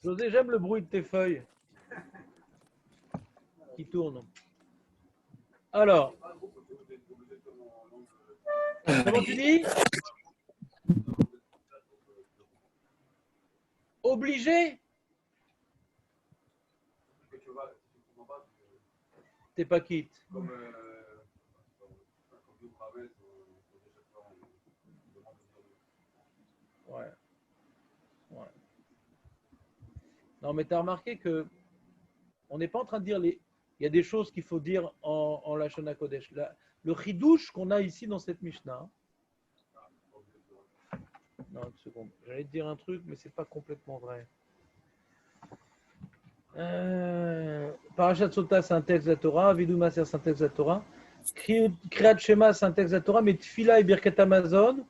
José, j'aime le bruit de tes feuilles qui tournent. Alors, comment tu dis? Obligé? T'es pas quitte. Ouais. Ouais. Non, mais tu as remarqué que on n'est pas en train de dire les. Il y a des choses qu'il faut dire en Lashon HaKodesh. Le chidouche qu'on a ici dans cette Mishnah. Non, une seconde. J'allais te dire un truc, mais c'est pas complètement vrai. Parashat Sota, c'est un texte de la Torah. Vidou Maser, c'est un texte de la Torah. Kriyat Shema, c'est un texte de la Torah. Mais Tfila et Birkat Amazon,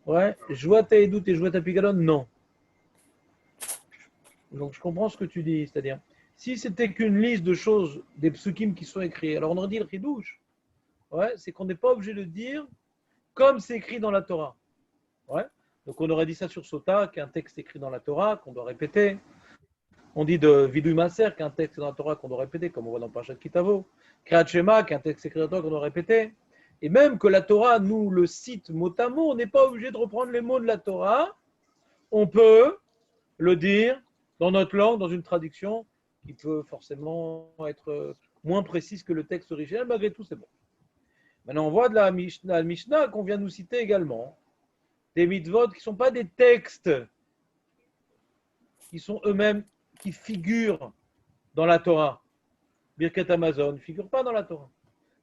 ouais. Joua ta Edut et Joua ta Pigadon, non. Donc je comprends ce que tu dis. C'est-à-dire, si c'était qu'une liste de choses, des psukim qui sont écrits, alors on aurait dit le chidouche. Ouais, c'est qu'on n'est pas obligé de dire comme c'est écrit dans la Torah. Ouais. Donc on aurait dit ça sur Sota, qui est un texte écrit dans la Torah, qu'on doit répéter. On dit de Vidou Maser, qui est un texte dans la Torah qu'on doit répéter, comme on voit dans Parashat Kitavo. Kriyat Shema, qui est un texte écrit dans la Torah qu'on doit répéter. Et même que la Torah nous le cite mot à mot, on n'est pas obligé de reprendre les mots de la Torah. On peut le dire dans notre langue, dans une traduction qui peut forcément être moins précise que le texte original. Malgré tout, c'est bon. Maintenant, on voit de la Mishnah qu'on vient de nous citer également. Des mitzvot qui ne sont pas des textes, qui sont eux-mêmes, qui figurent dans la Torah. Birkat Amazon ne figure pas dans la Torah.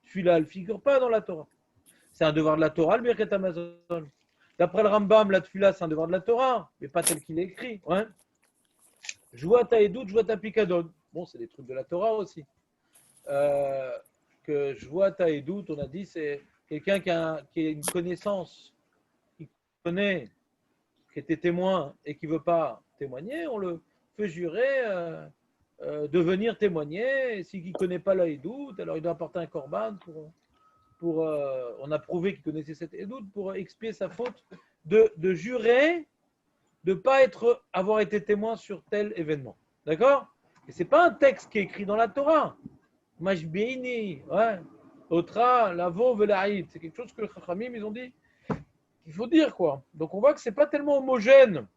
Tfila ne figure pas dans la Torah. C'est un devoir de la Torah, le Birkat Amazon. D'après le Rambam, la Tfila, c'est un devoir de la Torah, mais pas tel qu'il est écrit. Ouais. Joua ta Edut, Joua ta Pikadon. Bon, c'est des trucs de la Torah aussi. Que Joua ta Edut, on a dit, c'est quelqu'un qui a une connaissance, qui connaît, qui était témoin et qui ne veut pas témoigner, on le fait jurer de venir témoigner. Et s'il ne connaît pas la Edut, alors il doit apporter un korban on a prouvé qu'il connaissait cette Edut pour expier sa faute de jurer de ne pas avoir été témoin sur tel événement. D'accord? Et ce n'est pas un texte qui est écrit dans la Torah. Mashbeini, ouais. Otra, lavo, velaït. C'est quelque chose que les Chachamim, ils ont dit qu'il faut dire, quoi. Donc on voit que ce n'est pas tellement homogène.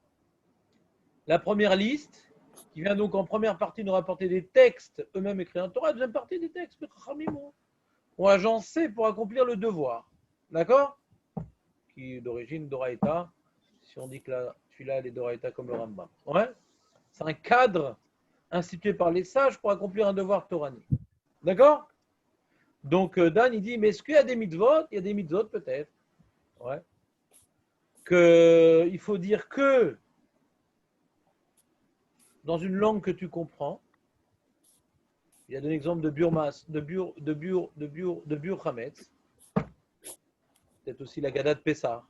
La première liste, qui vient donc en première partie nous rapporter des textes eux-mêmes écrits en Torah, la deuxième partie des textes que les Chachamim ont agencé pour accomplir le devoir. D'accord? Qui est d'origine d'Oraïta. Si on dit que celui-là, elle est d'Oraïta comme le Rambam. Ouais? C'est un cadre institué par les sages pour accomplir un devoir toranique. D'accord? Donc, Dan, il dit, mais est-ce qu'il y a des mitzvot? Il y a des mitzvot, peut-être. Ouais. Il faut dire que dans une langue que tu comprends, il a donné l'exemple de Burmas, de Bur Hametz, peut-être aussi la Gada de Pessah.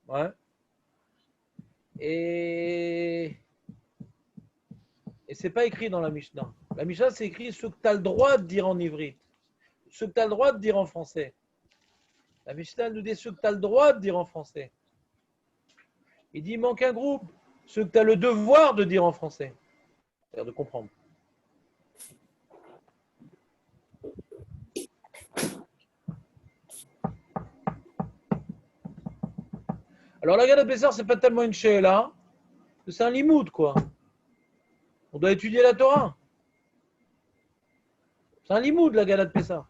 Ouais. Et ce n'est pas écrit dans la Mishnah. La Mishnah, c'est écrit ce que tu as le droit de dire en ivrite, ce que tu as le droit de dire en français. La Mishnah nous dit ce que tu as le droit de dire en français. Il dit il manque un groupe, ce que tu as le devoir de dire en français. C'est-à-dire de comprendre. Alors la Gada de Pessah, ce n'est pas tellement une she'ela, c'est un limoud, quoi. On doit étudier la Torah. C'est un limoud, la Gada de Pessah.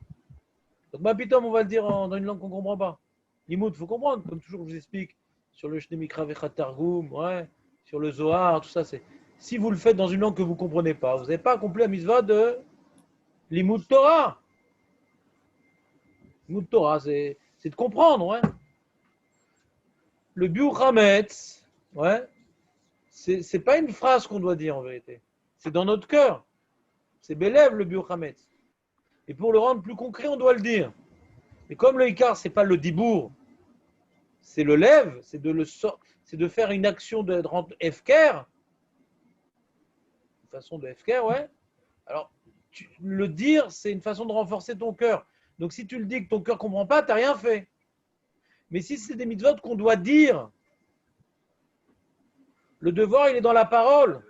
Donc, ma pitom, on va le dire dans une langue qu'on ne comprend pas. Limoud, il faut comprendre, comme toujours, je vous explique, sur le Shnei Mikra Vechat Targum, ouais, sur le Zohar, tout ça. Si vous le faites dans une langue que vous ne comprenez pas, vous n'avez pas accompli la mitzvah de Limoud Torah. Limoud Torah, c'est de comprendre, ouais. Le Biur Hametz, ouais, c'est pas une phrase qu'on doit dire en vérité. C'est dans notre cœur. C'est Bélève le Biur Hametz. Et pour le rendre plus concret, on doit le dire. Et comme le Ikar, ce n'est pas le dibour, c'est le lève, c'est de faire une action de rendre efker, une façon de efker, ouais. Alors, le dire, c'est une façon de renforcer ton cœur. Donc, si tu le dis que ton cœur ne comprend pas, tu n'as rien fait. Mais si c'est des mitzvot qu'on doit dire Le devoir, il est dans la parole.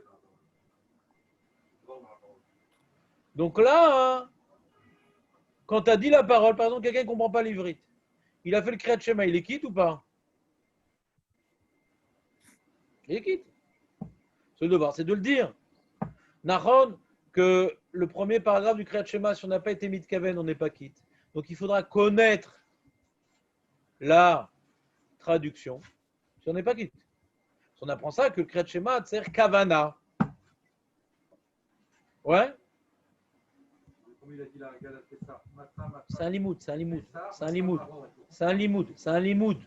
Donc là, hein, quand tu as dit la parole, par exemple, quelqu'un ne comprend pas l'ivrite. Il a fait le Kriyat Shema, il est quitte ou pas? Il est quitte. C'est le devoir, c'est de le dire. Nahon, que le premier paragraphe du Kriyat Shema, si on n'a pas été mitkaven, on n'est pas quitte. Donc il faudra connaître la traduction si on n'est pas quitte. Si on apprend ça, que le Kriyat Shema, c'est Kavana. Ouais. C'est un limoud, c'est un limoud, c'est un limoud, c'est un limoud, c'est un limoud.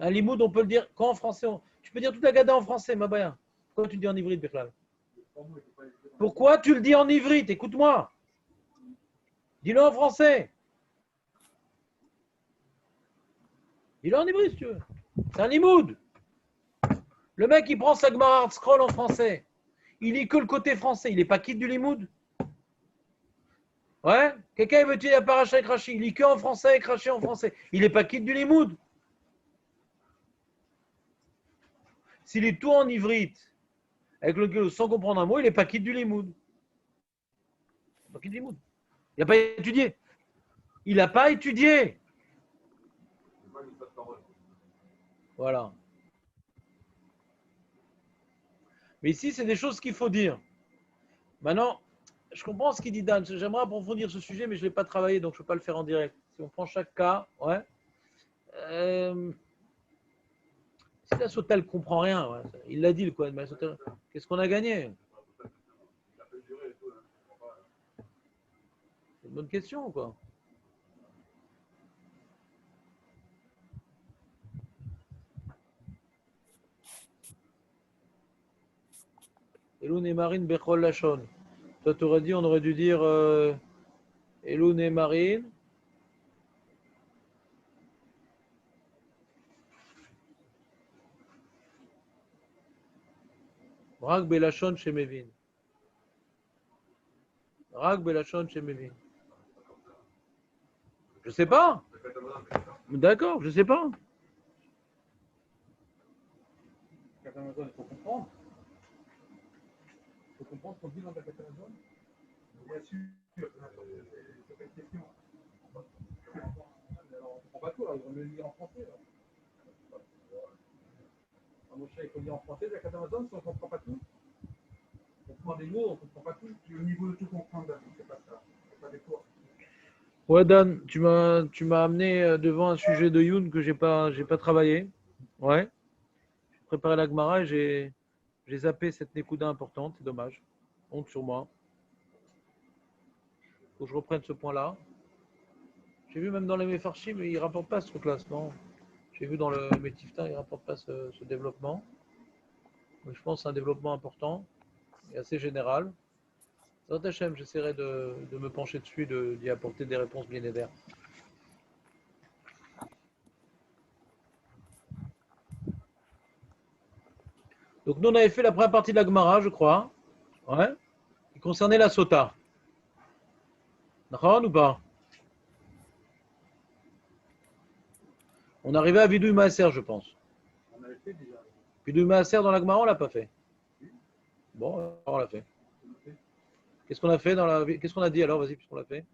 Un limoud, on peut le dire quand en français. Tu peux dire toute la gada en français, ma baya. Pourquoi tu le dis en hybride, Bechlal? Pourquoi tu le dis en hybride? Écoute-moi. Dis-le en français. Dis-le en hybride si tu veux. C'est un limoud. Le mec, il prend sa Gemara Scroll en français. Il lit que le côté français. Il n'est pas quitte du limoud. Ouais. Quelqu'un veut dire la paracha avec Rashi. Il lit que en français et Rashi en français. Il n'est pas quitte du limoud. S'il est tout en ivrite, avec le sans comprendre un mot, il n'est pas quitte du limoud. Pas quitte du limoud. Il n'a pas étudié. Il n'a pas étudié. Voilà. Mais ici, c'est des choses qu'il faut dire. Maintenant, je comprends ce qu'il dit Dan. J'aimerais approfondir ce sujet, mais je ne l'ai pas travaillé, donc je ne peux pas le faire en direct. Si on prend chaque cas, ouais. Si la Sota ne comprend rien, ouais. Il l'a dit, le Kohen, mais qu'est-ce qu'on a gagné? C'est une bonne question, quoi. Elun et Marine Bechol Lachon. Toi, tu aurais dit, on aurait dû dire Elun et Marine. Rak Belachon chez Mevin. Rak Belachon chez Mevin. Je sais pas. D'accord, je sais pas. Il faut comprendre. Il faut comprendre ce qu'on dit dans la Amazon. Bien sûr. C'est pas une question. Alors, on ne comprend pas tout, alors on le lit en français. Mon chat, il faut lire en français, la Amazon, si on ne comprend pas tout. On prend des mots, on ne comprend pas tout. Au niveau de tout comprendre, c'est pas ça. C'est pas des cours. Ouais, Dan, tu m'as amené devant un sujet de Youn que j'ai pas travaillé. Ouais. J'ai préparé la Gemara et j'ai zappé cette Nekuda importante, c'est dommage. Honte sur moi. Faut que je reprenne ce point-là. J'ai vu même dans les Mefarchim, mais ils ne rapportent pas ce truc-là. J'ai vu dans le Métifta, ils ne rapportent pas ce développement. Mais je pense que c'est un développement important et assez général. Dans Hachem, j'essaierai de me pencher dessus, d'y apporter des réponses bien aidées. Donc nous, on avait fait la première partie de la Gemara, je crois. Ouais. Qui concernait la Sota. D'accord ou pas? On arrivait à Vidouille Maaser, je pense. On avait fait déjà. Vidouille Maaser dans la Gemara, on ne l'a pas fait. Bon, alors on l'a fait. Qu'est-ce qu'on a fait dans la... Qu'est-ce qu'on a dit alors? Vas-y, puisqu'on l'a fait.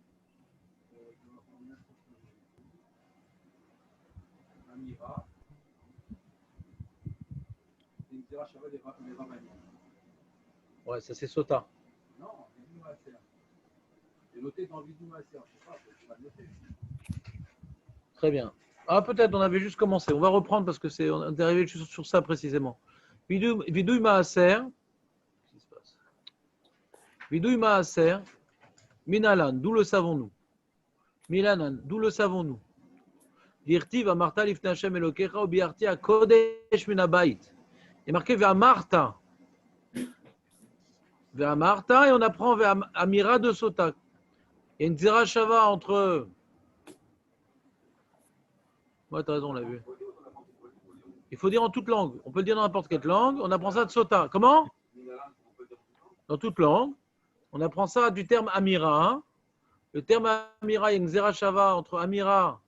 Amira. Ouais, ça c'est Sota. Non, Vidouille Maaser. J'ai noté dans Vidouille Maaser. Je ne sais pas, je vais le noter. Très bien. Ah, peut-être, on avait juste commencé. On va reprendre parce que on est arrivé sur ça précisément. Vidouille Maaser. Qu'est-ce qui se passe? Vidouille Maaser. Minalan, d'où le savons-nous? Milanan, d'où le savons-nous? Dirti va Marta lifne Hashem Elokecha ou biarti a Kodesh minabait. Il est marqué vers Marta. Vers Marta et on apprend vers Amira de Sota. Il y a une Zera Shava entre. Ouais, t'as raison, on l'a vu. Il faut dire en toute langue. On peut le dire dans n'importe quelle langue. On apprend ça de Sota. Comment? Dans toute langue. On apprend ça du terme Amira. Le terme Amira, il y a une Zera Shava entre Amira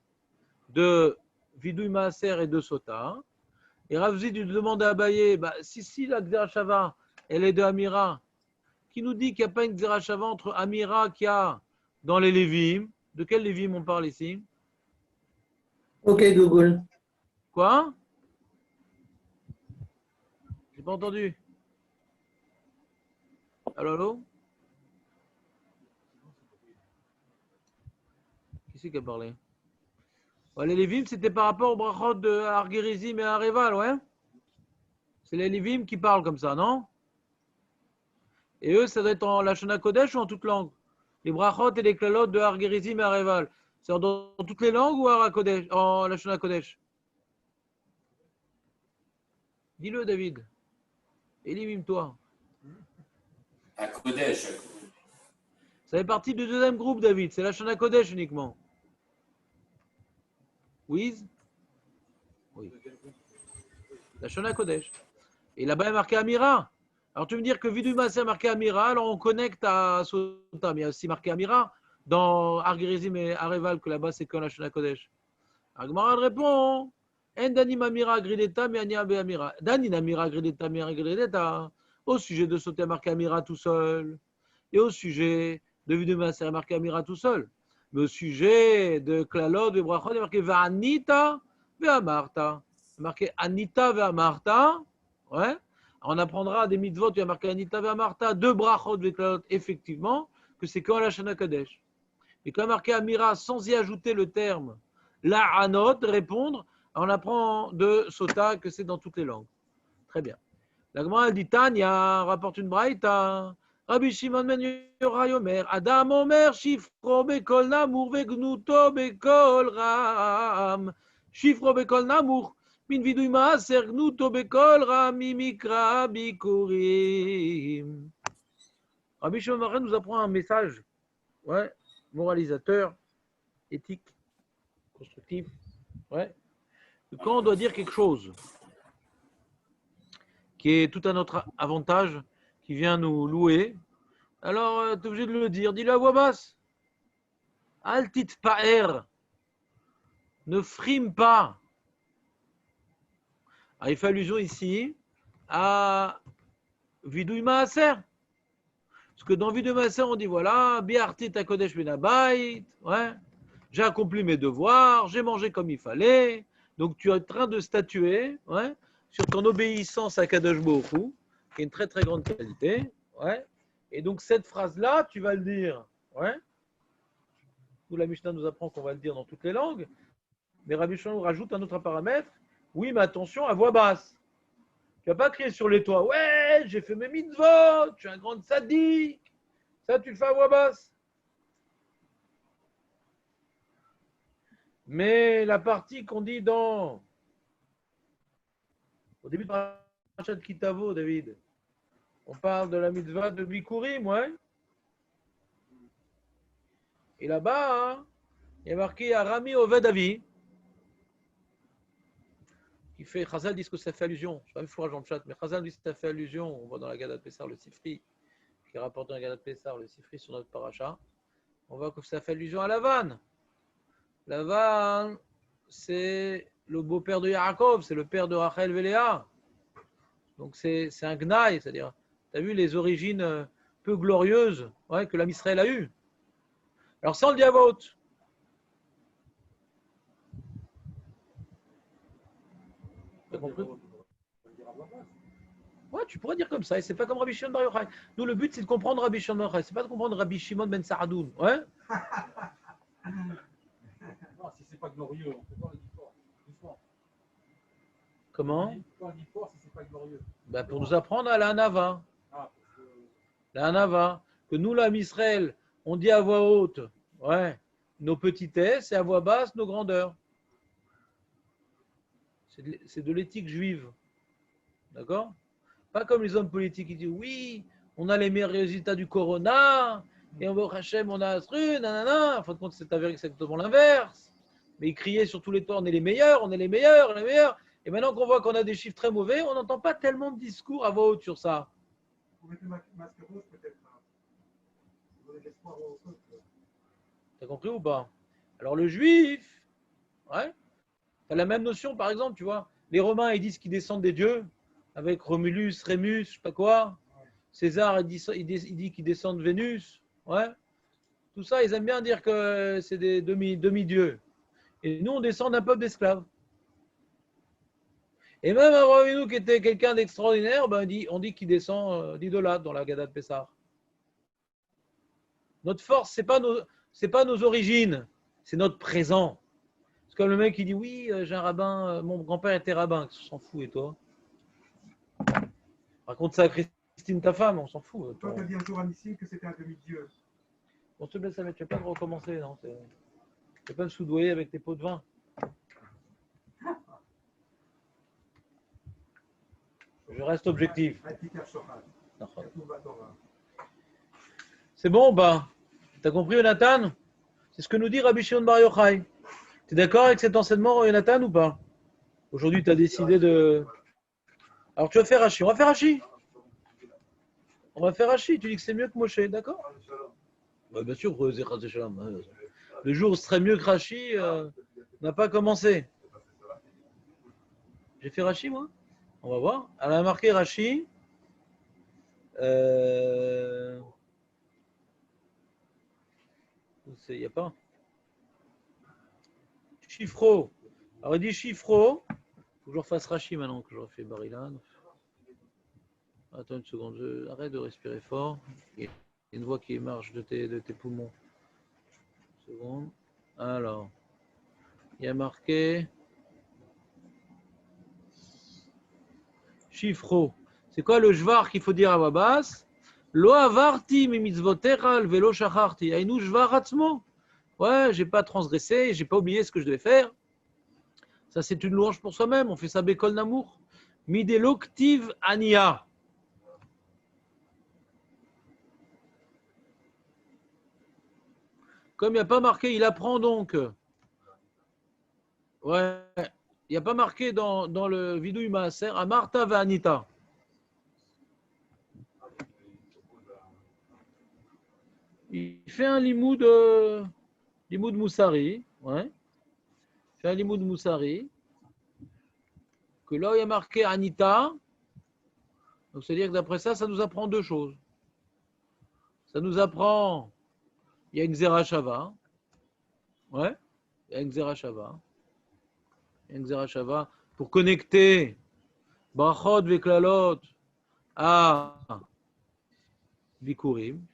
de Vidouille Maaser et de Sota. Et Rav Zid lui demande à Abaye, bah, si la Gzerashava, elle est de Amira, qui nous dit qu'il n'y a pas une Gzerashava entre Amira qu'il y a dans les Lévim. De quel Lévim on parle ici? Ok, Google. Quoi? J'ai pas entendu. Allô, allô? Qui c'est qui a parlé? Ouais, les Lévim, c'était par rapport au brachot de Argerizim et Areval, ouais? C'est les Lévim qui parlent comme ça, non? Et eux, ça doit être en Lashon Kodesh ou en toute langue? Les brachot et les klalot de Argerizim et Areval. C'est dans toutes les langues ou en Lashon Kodesh? Dis-le, David. Élimine-toi. À Kodesh. Ça fait partie du deuxième groupe, David. C'est Lashon Kodesh uniquement. Oui? Oui. Lashon Kodesh. Et là-bas, il y a marqué Amira. Alors, tu veux me dire que Viduma, c'est marqué Amira, alors on connecte à Sotam. Il y a aussi marqué Amira dans Argirizim et Areval, que là-bas, c'est que Lashon Kodesh. Agmara répond En Dani Amira Grideta, mais Ania Amira. Dani Amira Grideta, mais Grideta. Au sujet de sauter marqué Amira tout seul. Et au sujet de Viduma, c'est marqué Amira tout seul. Mais au sujet de Klalod, de Brachot, il est marqué Va'anita, Ve'amarta. Marqué Anita, Ve'amarta. Ouais. On apprendra des mitzvot, il y a marqué Anita, Ve'amarta, deux Brachot, Ve'klalot, effectivement, que c'est quand la Shana Kadesh. Et quand marqué Amira, sans y ajouter le terme la Anot, répondre, on apprend de Sota que c'est dans toutes les langues. Très bien. La Gemara dit Tanya, rapporte une braïta. Rabbi Shimon ben Yochai Omer, Adam Omer, Shifro bekol namur vegnuto bekol ram. Shifro bekol namur, min vidui maaser gnuto bekol ram, mimikra bikurim. Rabbi Shimon ben Yochai nous apprend un message, ouais, moralisateur, éthique, constructif, ouais. Quand on doit dire quelque chose qui est tout à notre avantage, qui vient nous louer, alors tu es obligé de le dire. Dis-le à voix basse. Altit pa'er. Ne frime pas. Alors, il fait allusion ici à Vidouï Maaser. Parce que dans Vidouï Maaser, on dit voilà, Biartit Akodesh Benabait. Ouais. J'ai accompli mes devoirs, j'ai mangé comme il fallait. Donc tu es en train de statuer, ouais, sur ton obéissance à Kadosh Baruch Hu, qui est une très très grande qualité. Ouais. Et donc cette phrase-là, tu vas le dire. Ouais. Nous, la Mishnah nous apprend qu'on va le dire dans toutes les langues. Mais Rabbi Shimon rajoute un autre paramètre. Oui, mais attention, à voix basse. Tu vas pas crier sur les toits. Ouais, j'ai fait mes mitzvot, je suis un grand sadique. Ça, tu le fais à voix basse. Mais la partie qu'on dit au début de Parashat Kitavo, David, on parle de la mitzvah de Bikurim, ouais. Et là-bas, hein, il y a marqué Arami Oved Avi, qui fait, Chazal dit que ça fait allusion, je ne sais pas même fourrage dans le chat, mais Chazal dit que ça fait allusion, on voit dans la Gadat Pessar le Sifri, qui rapporte dans la Gadat Pessar le Sifri sur notre paracha, on voit que ça fait allusion à Lavan. Lavan, c'est le beau-père de Yaakov, c'est le père de Rachel Véléa. Donc c'est un gnaï, c'est-à-dire, tu as vu les origines peu glorieuses, ouais, que l'âme Israël a eues. Alors sans le dire à voix haute. T'as compris? Ouais, tu pourrais dire comme ça, et c'est pas comme Rabbi Shimon Bar Yochai. Nous, le but, c'est de comprendre Rabbi Shimon Bar Yochai, c'est pas de comprendre Rabbi Shimon Ben Saradoun. Ouais? Non, si c'est pas glorieux, on peut pas le dire fort. Doucement. Comment? On peut pas le dire fort si c'est pas glorieux. Ben, pour nous apprendre à la Hanava. Ah, parce que... La Hanava. Que nous, l'âme Israël, on dit à voix haute, ouais, nos petitesses et à voix basse, nos grandeurs. C'est de l'éthique juive. D'accord? Pas comme les hommes politiques qui disent oui, on a les meilleurs résultats du corona, et on va Hachem, on a un truc, nanana. En fin de compte, c'est avéré que c'est exactement l'inverse. Mais ils criaient sur tous les toits, on est les meilleurs, on est les meilleurs, les meilleurs. Et maintenant qu'on voit qu'on a des chiffres très mauvais, on n'entend pas tellement de discours à voix haute sur ça. Vous mettez masque rose peut-être. Vous avez de l'espoir au peuple. T'as compris ou pas? Alors le juif, ouais, t'as la même notion, par exemple, tu vois, Les Romains, ils disent qu'ils descendent des dieux, avec Romulus, Rémus, je sais pas quoi. César, il dit qu'ils descendent de Vénus. Ouais. Tout ça, ils aiment bien dire que c'est des demi-dieux. Et nous, on descend d'un peuple d'esclaves. Et même Abraham Avinu, qui était quelqu'un d'extraordinaire, ben, on dit qu'il descend d'idolâtre dans la Gada de Pessah. Notre force, c'est pas nos origines, c'est notre présent. C'est comme le mec qui dit oui, j'ai un rabbin, mon grand-père était rabbin, on s'en fout, et toi? Raconte ça à Christine, ta femme, on s'en fout. Toi, tu as dit un jour à Nissim que c'était un demi-dieu. On te laisse, tu vas pas de recommencer, non? Tu vas pas me soudoyer avec tes pots de vin. Je reste objectif. C'est bon, bah, t'as compris, Jonathan? C'est ce que nous dit Rabbi Shimon Bar Yochai. Tu es d'accord avec cet enseignement, Jonathan, ou pas? Aujourd'hui, tu as décidé de... Alors, tu vas faire Rashi. On va faire Rashi. On va faire Rashi. Tu dis que c'est mieux que Moshe, d'accord? Bah, bien sûr, le jour où ce serait mieux que Rashi n'a pas commencé. J'ai fait Rashi, moi? On va voir. Elle a marqué Rashi. Il n'y a pas. Chiffro. Alors il dit Chiffro. Il faut que je refasse Rashi maintenant que j'aurais fait Barilan. Attends une seconde. Arrête de respirer fort. Il y a une voix qui émarge de tes poumons. Une seconde. Alors. Il y a marqué Chiffro. C'est quoi le jvar qu'il faut dire à voix basse? Lo avarti mi mitzvotecha velo shacharti. Ainu jvar atzmo. Ouais, j'ai pas transgressé, j'ai pas oublié ce que je devais faire. Ça, c'est une louange pour soi-même. On fait ça békol namour. Mideloktiv ania. Comme il n'y a pas marqué, il apprend donc. Ouais. Il n'y a pas marqué dans le vidouille maaser, Amarta va Anita. Il fait un limoud Moussari. Ouais. Il fait un limoud Moussari. Que là, il y a marqué Anita. Donc, c'est-à-dire que d'après ça, ça nous apprend deux choses. Ça nous apprend, il y a une Xerashava. Ouais. Il y a une Xerashava. Il y a une Xerashava pour connecter Brachot Veklalot à Bikurim.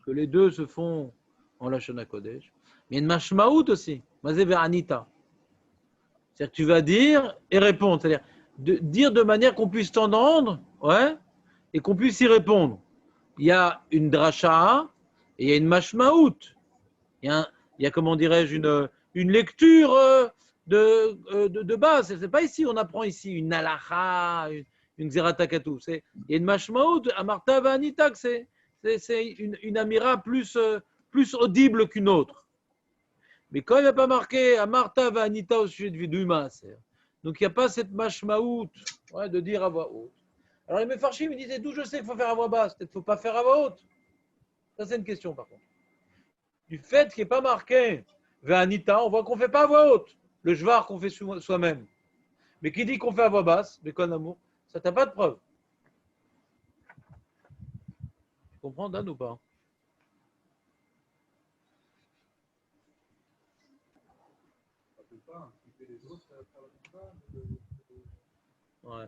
Que les deux se font en Lashon HaKodesh. Mais il y a une Mashmaout aussi. Mazé vers Anita. C'est-à-dire que tu vas dire et répondre. C'est-à-dire dire de manière qu'on puisse t'entendre, ouais, et qu'on puisse y répondre. Il y a une dracha et il y a une mashmaout. Il y a comment dirais-je, une lecture de base. C'est pas ici, on apprend ici une halacha, une xeratakatu. Il y a une mashmaout, amarta va anita, c'est une amira plus audible qu'une autre. Mais quand il n'y a pas marqué Amarta va Anita au sujet de Vidouï Maaser, donc il n'y a pas cette mashmaout, ouais, de dire à voix haute. Alors les Mefarshim me disaient d'où je sais qu'il faut faire à voix basse, peut-être qu'il ne faut pas faire à voix haute. Ça c'est une question par contre. Du fait qu'il n'y ait pas marqué va Anita, on voit qu'on ne fait pas à voix haute, le jvar qu'on fait soi-même. Mais qui dit qu'on fait à voix basse, mais con amour, ça t'a pas de preuve. Tu comprends Dan ou pas? Ouais.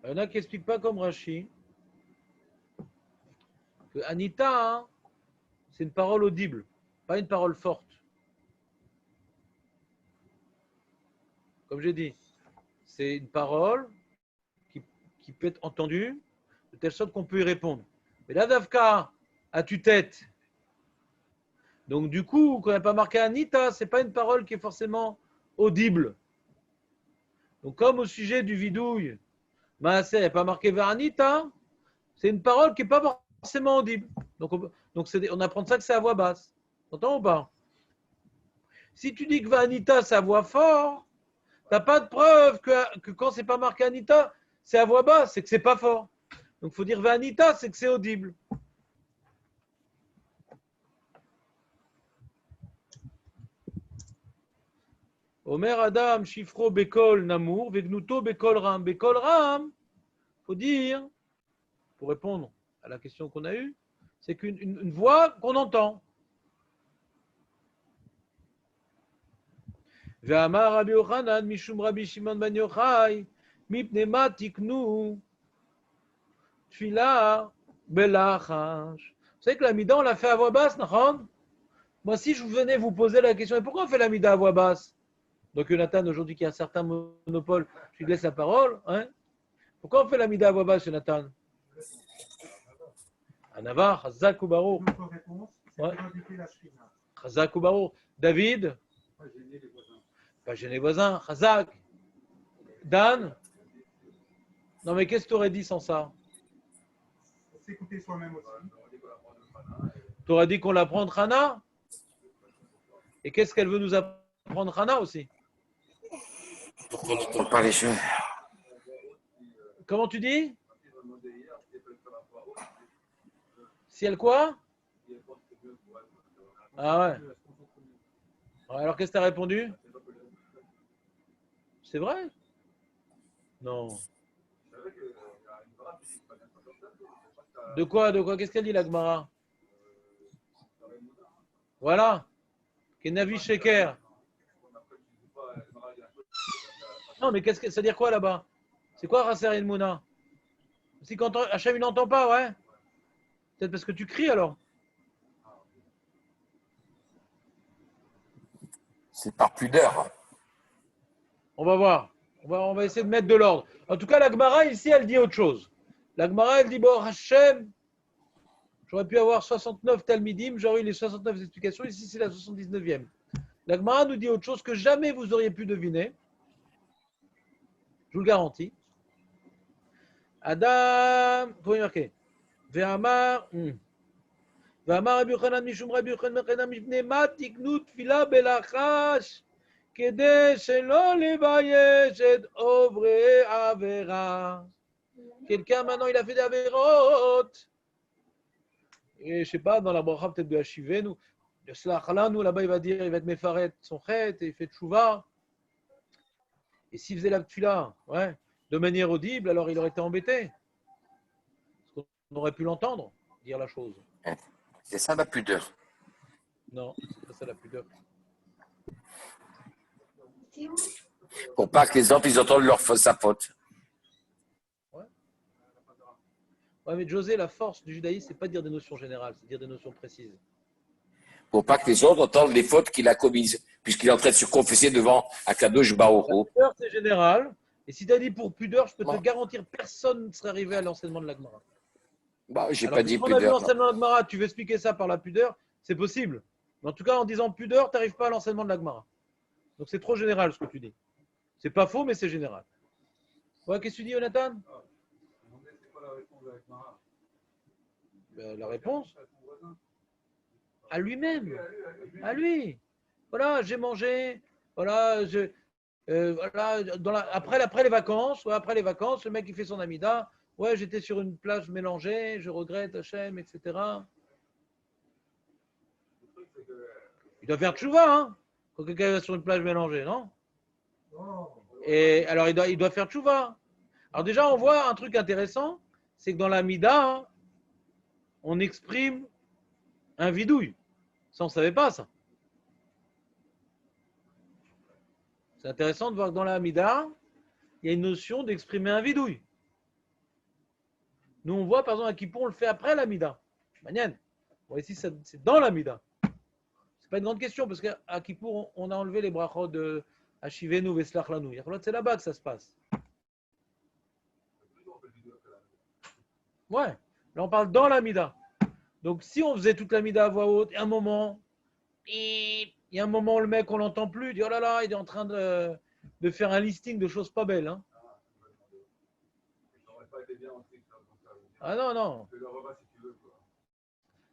Il y en a qui n'expliquent pas comme Rashi que Anita, hein, c'est une parole audible, pas une parole forte. Comme j'ai dit, c'est une parole qui peut être entendue de telle sorte qu'on peut y répondre. Mais là, Davka, à tue-tête. Donc, du coup, quand il n'y a pas marqué Anita, ce n'est pas une parole qui est forcément audible. Donc, comme au sujet du vidouille, Maaseh n'est pas marqué vers Anita, c'est une parole qui n'est pas forcément audible. Donc on apprend de ça que c'est à voix basse. T'entends ou pas? Si tu dis que Anita, c'est à voix fort, tu n'as pas de preuve que quand c'est pas marqué Anita, c'est à voix basse, c'est que c'est pas fort. Donc il faut dire Anita, c'est que c'est audible. Omer Adam, Shifro, Bekol, Namour, Vegnuto, Bekol Ram. Bekol Ram, faut dire, pour répondre à la question qu'on a eue, c'est qu'une voix qu'on entend. Ve'amar Rabbi Yochanan, Mishum Rabbi Shimon ben Yochai, Mipne ma tiknu, Tfila, Belachash. Vous savez que la mida, on l'a fait à voix basse, Nahon? Moi, si je venais vous poser la question, et pourquoi on fait la mida à voix basse? Donc, Jonathan, aujourd'hui, qui a un certain monopole, je lui laisse la parole. Hein? Pourquoi on fait la mida à voix basse, Jonathan? Anavar, Chazak ou Baruch. Notre réponse, c'est Ouais. pour inviter la Shrina. Chazak ou Baruch. David, Pas gêner les voisins. pas gêner les voisins. Chazak. Dan, non, mais qu'est-ce que tu aurais dit sans ça? S'écouter soi-même aussi. Tu aurais dit qu'on l'apprend de Hana? Et qu'est-ce qu'elle veut nous apprendre, Hana aussi? Pourquoi on n'entend pas les choses? Comment tu dis? Si elle quoi? Ah ouais. Alors qu'est-ce que tu as répondu? C'est vrai? Non. De quoi? De quoi? Qu'est-ce qu'elle dit, la Gemara? Voilà. Kenavi Sheker. Non, mais qu'est-ce que ça veut dire quoi là-bas? C'est quoi Raser El Mouna? Si quand Hachem il n'entend pas, ouais. Peut-être parce que tu cries alors. C'est par pudeur. On va voir. On va essayer de mettre de l'ordre. En tout cas, la Gemara ici, elle dit autre chose. La Gemara, elle dit bon, Hachem, j'aurais pu avoir 69 Talmidim, j'aurais eu les 69 explications. Ici, c'est la 79e. La Gemara nous dit autre chose que jamais vous auriez pu deviner. Je vous le garantis. Adam, faut y marquer. Ve'amar, Ve'amar Rabbi Yochanan mishum Rabbi Yochanan mechena mipnei ma tiknu tfila belachash kede shelo levayesh et ovrei avera. Quelqu'un maintenant il a fait des avérotes. Et je sais pas, dans la bracha peut-être de Hashivenu, le Slachalanu, là-bas il va dire, il va être méfaret son chet et il fait tchouva. Et s'il faisait la tfila, ouais, de manière audible, alors il aurait été embêté. Parce qu'on aurait pu l'entendre dire la chose. C'est ça la pudeur. Non, c'est pas ça la pudeur. Pour pas que les autres ils entendent sa faute. Ouais, mais José, la force du judaïsme, c'est pas de dire des notions générales, c'est de dire des notions précises. Pour pas que les autres entendent les fautes qu'il a commises, puisqu'il est en train de se confesser devant Akadosh Baruch Hu. La pudeur, c'est général. Et si tu as dit pour pudeur, je peux te Ouais. garantir, personne ne serait arrivé à l'enseignement de l'Agmara. Bah, j'ai Alors pas que dit si on a vu pudeur. l'enseignement de l'Agmara, tu veux expliquer ça par la pudeur, c'est possible. Mais en tout cas, en disant pudeur, tu n'arrives pas à l'enseignement de l'Agmara. Donc c'est trop général ce que tu dis. C'est pas faux, mais c'est général. Ouais, qu'est-ce que tu dis, Jonathan? C'est quoi la réponse de la Gemara? Ben, la réponse à lui-même, à lui. Voilà, j'ai mangé. Voilà, voilà après les vacances, ouais, après les vacances, le mec il fait son amida. Ouais, j'étais sur une plage mélangée, je regrette Hachem, etc. Il doit faire tchouva, hein, quand quelqu'un est sur une plage mélangée, non? Et alors il doit faire tchouva. Alors déjà, on voit un truc intéressant, c'est que dans la mida, hein, on exprime un vidouille. Ça, on ne savait pas, ça. C'est intéressant de voir que dans la Hamida, il y a une notion d'exprimer un vidouille. Nous, on voit, par exemple, à Kippour, on le fait après la Mida. Manienne. Bon, ici, c'est dans la Mida. Ce n'est pas une grande question, parce qu'à Kippour, on a enlevé les brachot de Hashivenu, Veslachlanu. C'est là-bas que ça se passe. Ouais. Là, on parle dans la mida. Donc, si on faisait toute la mida à voix haute, et un moment, il y a un moment, le mec, on l'entend plus, il dit, oh là là, il est en train de faire un listing de choses pas belles. Hein. Ah non, non.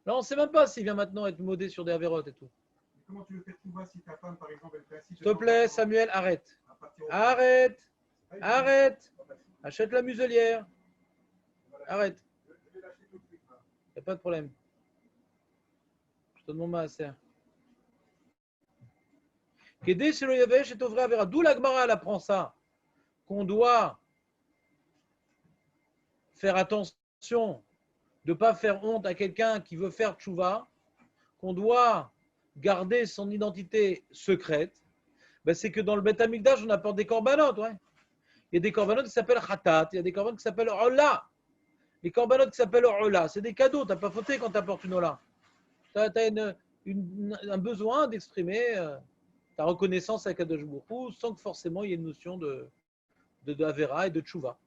Là, on ne sait même pas s'il vient maintenant être modé sur des avérotes et tout. Comment tu le fais trouver si ta femme, par exemple, elle fait assis? S'il te plaît, Samuel, arrête. Arrête. Arrête. Achète la muselière. Arrête. Il n'y a pas de problème. Je te demande ma sœur. Kédé chez le Yavesh est ouvré à Vera. D'où la Gemara, elle apprend ça. Qu'on doit faire attention de ne pas faire honte à quelqu'un qui veut faire tchouva, qu'on doit garder son identité secrète, ben c'est que dans le Beth Amikdash, on apporte des corbanotes. Ouais. Il y a des corbanotes qui s'appellent khatat, il y a des corbanotes qui s'appellent ola. Les corbanotes qui s'appellent ola, c'est des cadeaux, tu n'as pas fauté quand tu apportes une ola. Tu as un besoin d'exprimer ta reconnaissance à Kadosh Baruch Hu sans que forcément il y ait une notion de Avera et de tchouva.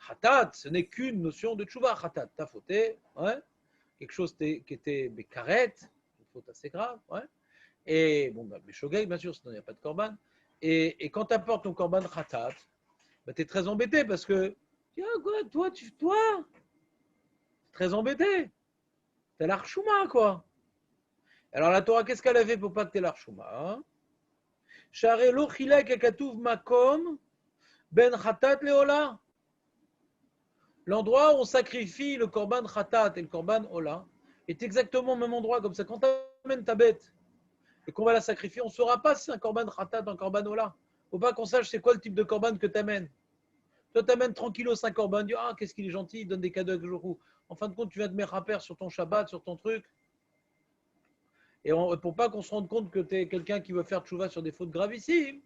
Khatat, ce n'est qu'une notion de tchouva. Khatat, tu as fauté, ouais. Quelque chose qui était karet, une faute assez grave, ouais. Et bon, bah, Shogeg, bien sûr, sinon il n'y a pas de korban. Et quand tu apportes ton korban khatat, bah, tu es très embêté parce que, quoi, toi, très embêté. Tu as l'archouma, quoi. Alors la Torah, qu'est-ce qu'elle a fait pour pas que tu aies l'archouma? Share lo chilek ekatuv makom ben khatat leola. L'endroit où on sacrifie le korban khatat et le korban ola est exactement au même endroit. Comme ça, quand tu amènes ta bête et qu'on va la sacrifier, on ne saura pas si c'est un korban khatat ou un korban ola. Il ne faut pas qu'on sache c'est quoi le type de korban que tu amènes. Toi, tu amènes tranquillos 5 korban, tu dis ah, qu'est-ce qu'il est gentil, il donne des cadeaux avec jour. En fin de compte, tu viens de mettre rappel sur ton Shabbat, sur ton truc. Et pour pas qu'on se rende compte que tu es quelqu'un qui veut faire tchouva sur des fautes gravissimes,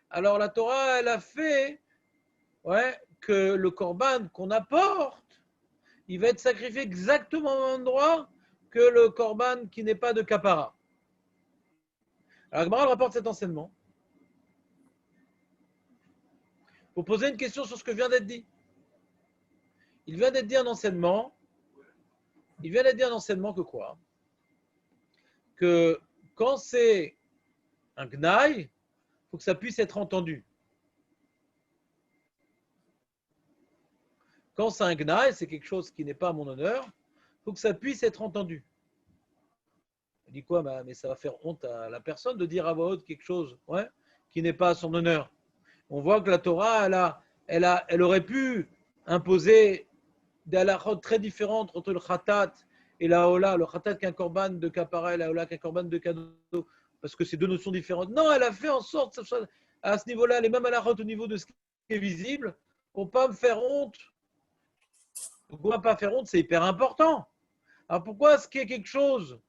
alors la Torah, elle a fait que le korban qu'on apporte, il va être sacrifié exactement au même endroit que le korban qui n'est pas de kapara. Alors, Gemara rapporte cet enseignement pour poser une question sur ce que vient d'être dit. Il vient d'être dit un enseignement. Il vient d'être dit un enseignement que quoi? Que quand c'est un gnaï, il faut que ça puisse être entendu. Quand c'est un gnaï, c'est quelque chose qui n'est pas à mon honneur, il faut que ça puisse être entendu. On dit quoi? Mais ça va faire honte à la personne de dire à voix haute quelque chose qui n'est pas à son honneur. On voit que la Torah, elle aurait pu imposer des halachot très différentes entre le khatat et la hola. Le khatat qu'un korban de kapara et la hola qu'un korban de cadeau, parce que c'est deux notions différentes. Non, elle a fait en sorte, à ce niveau-là, les mêmes halachot au niveau de ce qui est visible, pour ne pas me faire honte. Pourquoi pas faire honte? C'est hyper important. Alors pourquoi est-ce qu'il y a quelque chose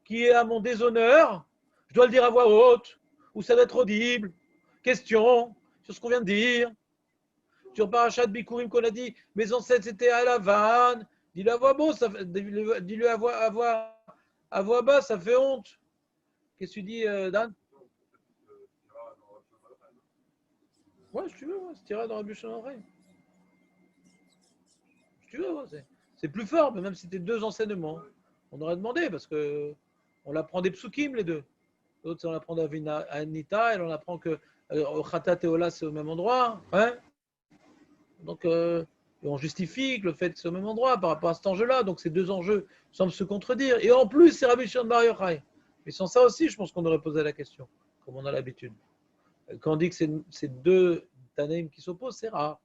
qui est à mon déshonneur, je dois le dire à voix haute, ou ça doit être audible? Question sur ce qu'on vient de dire. Sur Parashat Bikurim qu'on a dit, mes ancêtres étaient à la vanne. Dis-le à voix basse, dis-le à voix basse, ça fait honte. Qu'est-ce que tu dis, Dan? Ouais, si tu veux, c'est tiré dans la bûche à l'oreille. Si tu veux, c'est plus fort, mais même si c'était deux enseignements, on aurait demandé, parce que on apprend des psukim, les deux. L'autre, on apprend à Anita, et on apprend que au Khatat et Ola, c'est au même endroit. Hein. Donc, on justifie le fait que c'est au même endroit par rapport à cet enjeu-là. Donc, ces deux enjeux semblent se contredire. Et en plus, c'est Rabbi Shimon Bar Yochai. Mais sans ça aussi, je pense qu'on aurait posé la question, comme on a l'habitude. Quand on dit que c'est deux Tanaïm qui s'opposent, c'est rare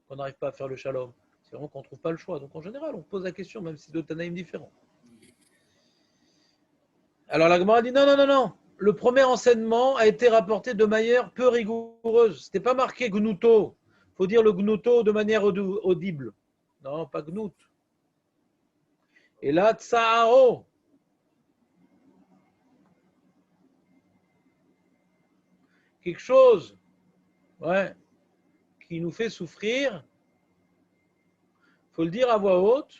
qu'on n'arrive pas à faire le shalom. C'est vraiment qu'on ne trouve pas le choix. Donc, en général, on pose la question, même si c'est deux Tanaïm différents. Alors, la Gemara dit non. Le premier enseignement a été rapporté de manière peu rigoureuse. Ce n'était pas marqué Gnuto. Il faut dire le Gnuto de manière audible. Non, pas Gnut. Et là, Tsa'aro. Quelque chose qui nous fait souffrir. Il faut le dire à voix haute.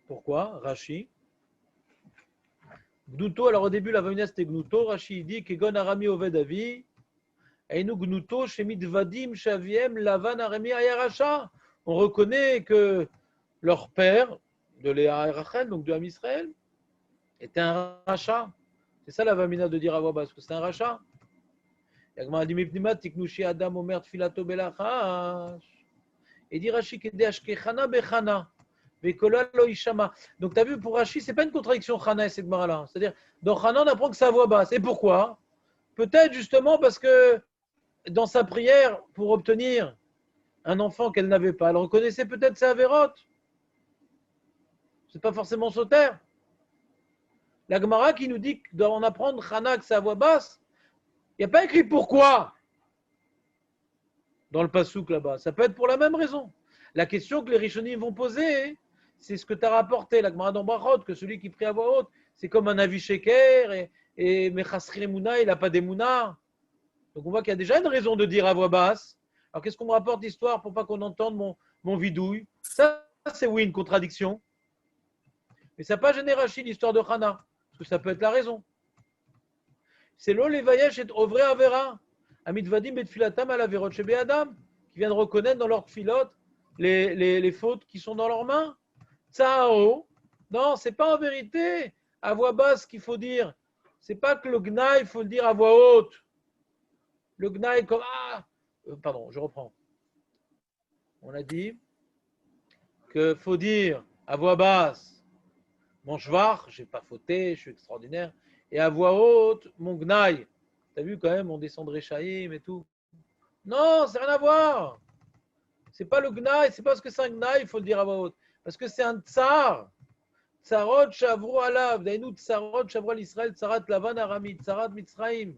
Pourquoi? Rashi. Gnuto, alors au début, la Vamina c'était Gnuto. Rashi dit Kegon Arami Oved Avi. Einu Gnuto Shemit Vadim Shaviem Lavan Arami Ayaracha. On reconnaît que leur père, de Léa et Rachel, donc de Ham Israël, était un rachat. C'est ça la vamina de dire à voix basse, que c'est un rachat. Yagmar dit Mipnimat, Tiknushi Adam Omer Tfilato Belachash. Et dit Rashi Kedeashke Chana Bechana. Vekola Lo Ishama. Donc tu as vu, pour Rashi, ce n'est pas une contradiction Chana et cette là. C'est-à-dire, dans Chana, on apprend que sa voix basse. Et pourquoi? Peut-être justement parce que dans sa prière, pour obtenir un enfant qu'elle n'avait pas, elle reconnaissait peut-être sa avérote. C'est pas forcément sauter. La Gemara qui nous dit qu'on doit en apprendre Chana avec sa voix basse, il n'y a pas écrit pourquoi dans le pasouk là-bas. Ça peut être pour la même raison. La question que les Rishonim vont poser, c'est ce que tu as rapporté, la Gemara d'Ambrachot, que celui qui prie à voix haute, c'est comme un avis sheker et Mechasri Mouna, il n'a pas d'Emouna. Donc on voit qu'il y a déjà une raison de dire à voix basse. Alors qu'est-ce qu'on me rapporte d'histoire pour pas qu'on entende mon vidouille? Ça, c'est oui, une contradiction. Mais ça n'a pas gêné Rachid l'histoire de Chana, parce que ça peut être la raison. C'est l'eau les vayesh et ovre avera. Amitvadim et tfilatam à la verot chez Adam, qui viennent reconnaître dans leur filote les fautes qui sont dans leurs mains. Tsao. Non, c'est pas en vérité à voix basse qu'il faut dire. C'est pas que le gna, il faut le dire à voix haute. Le gna est comme pardon, je reprends. On a dit qu'il faut dire à voix basse mon shvar, j'ai pas fauté, je suis extraordinaire, et à voix haute mon gnaï. T'as vu quand même, on descendrait Shaïm et tout. Non, c'est rien à voir. C'est pas le gnaï, c'est pas parce que c'est un gnaï, il faut le dire à voix haute. Parce que c'est un tsar. Tsarot shavro alav. Daïnou tsarot shavro al Israël, tsarat lavan aramid, tsarat mitzraïm.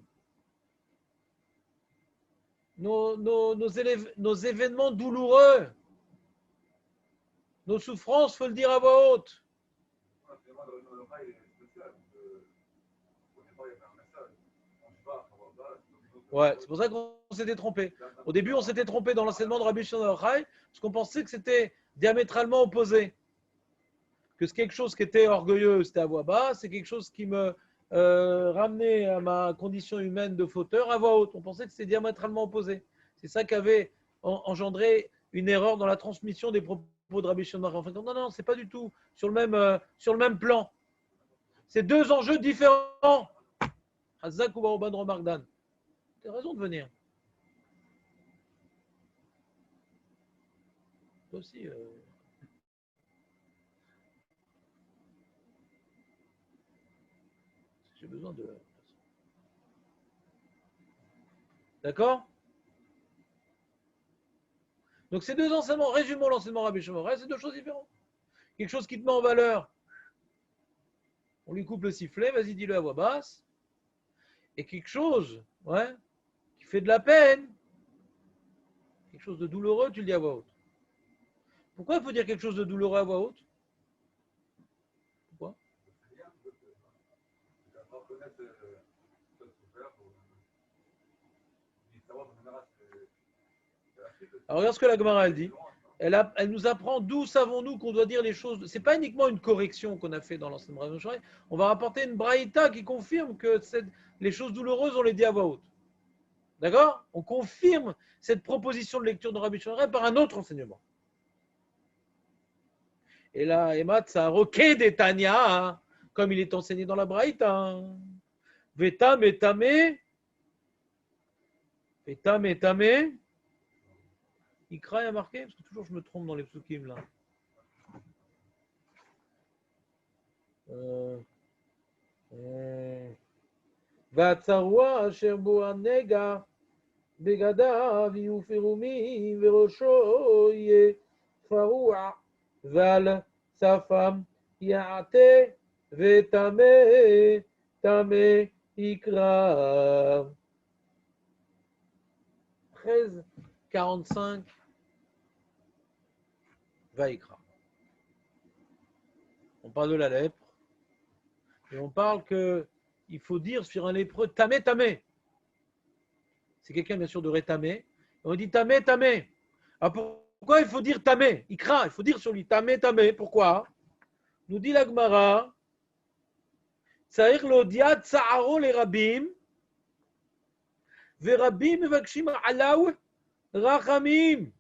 Nos événements douloureux, nos souffrances, il faut le dire à voix haute. Ouais, c'est pour ça qu'on s'était trompé. Au début, on s'était trompé dans l'enseignement de Rabbi Shimon Yochai, parce qu'on pensait que c'était diamétralement opposé. Que c'est quelque chose qui était orgueilleux, c'était à voix basse, c'est quelque chose qui me ramenait à ma condition humaine de fauteur à voix haute. On pensait que c'était diamétralement opposé. C'est ça qui avait engendré une erreur dans la transmission des propos de Rabbi Shimon Yochai. En fait, non, c'est pas du tout sur le même plan. C'est deux enjeux différents. Hazak ou Baroban Romardan. Tu as raison de venir. Toi aussi. J'ai besoin de. D'accord? Donc ces deux enseignements, résumons l'enseignement Rabbi Shimon, c'est deux choses différentes. Quelque chose qui te met en valeur, on lui coupe le sifflet, vas-y dis-le à voix basse. Et quelque chose, qui fait de la peine, quelque chose de douloureux, tu le dis à voix haute. Pourquoi il faut dire quelque chose de douloureux à voix haute? Pourquoi? Alors regarde ce que la Gemara elle dit. Elle nous apprend d'où savons-nous qu'on doit dire les choses. Ce n'est pas uniquement une correction qu'on a fait dans l'enseignement Rabbi Shimon. On va rapporter une braïta qui confirme que les choses douloureuses, on les dit à voix haute. D'accord? On confirme cette proposition de lecture de Rabbi Shimon par un autre enseignement. Et là, Emat, ça a roqué des Tanya, comme il est enseigné dans la braïta. Vetam et tamé. Vetam et tamé. Ikra a marqué, parce que toujours je me trompe dans les psukim là. Vatsarwa asher bo anega begadav yufirumi verosho ye farua val safam yaate vetame tame ikra. 13:45 Vaïkra. On parle de la lèpre et on parle qu'il faut dire sur un lépreux tamé tamé. C'est quelqu'un bien sûr de rétamé. On dit tamé tamé. Alors pourquoi il faut dire tamé? Ikra, il faut dire sur lui tamé tamé. Pourquoi? Nous dit la Gemara, Tsaïr l'odiat tsa'aro les rabim, verabim evakshim alaou rachamim.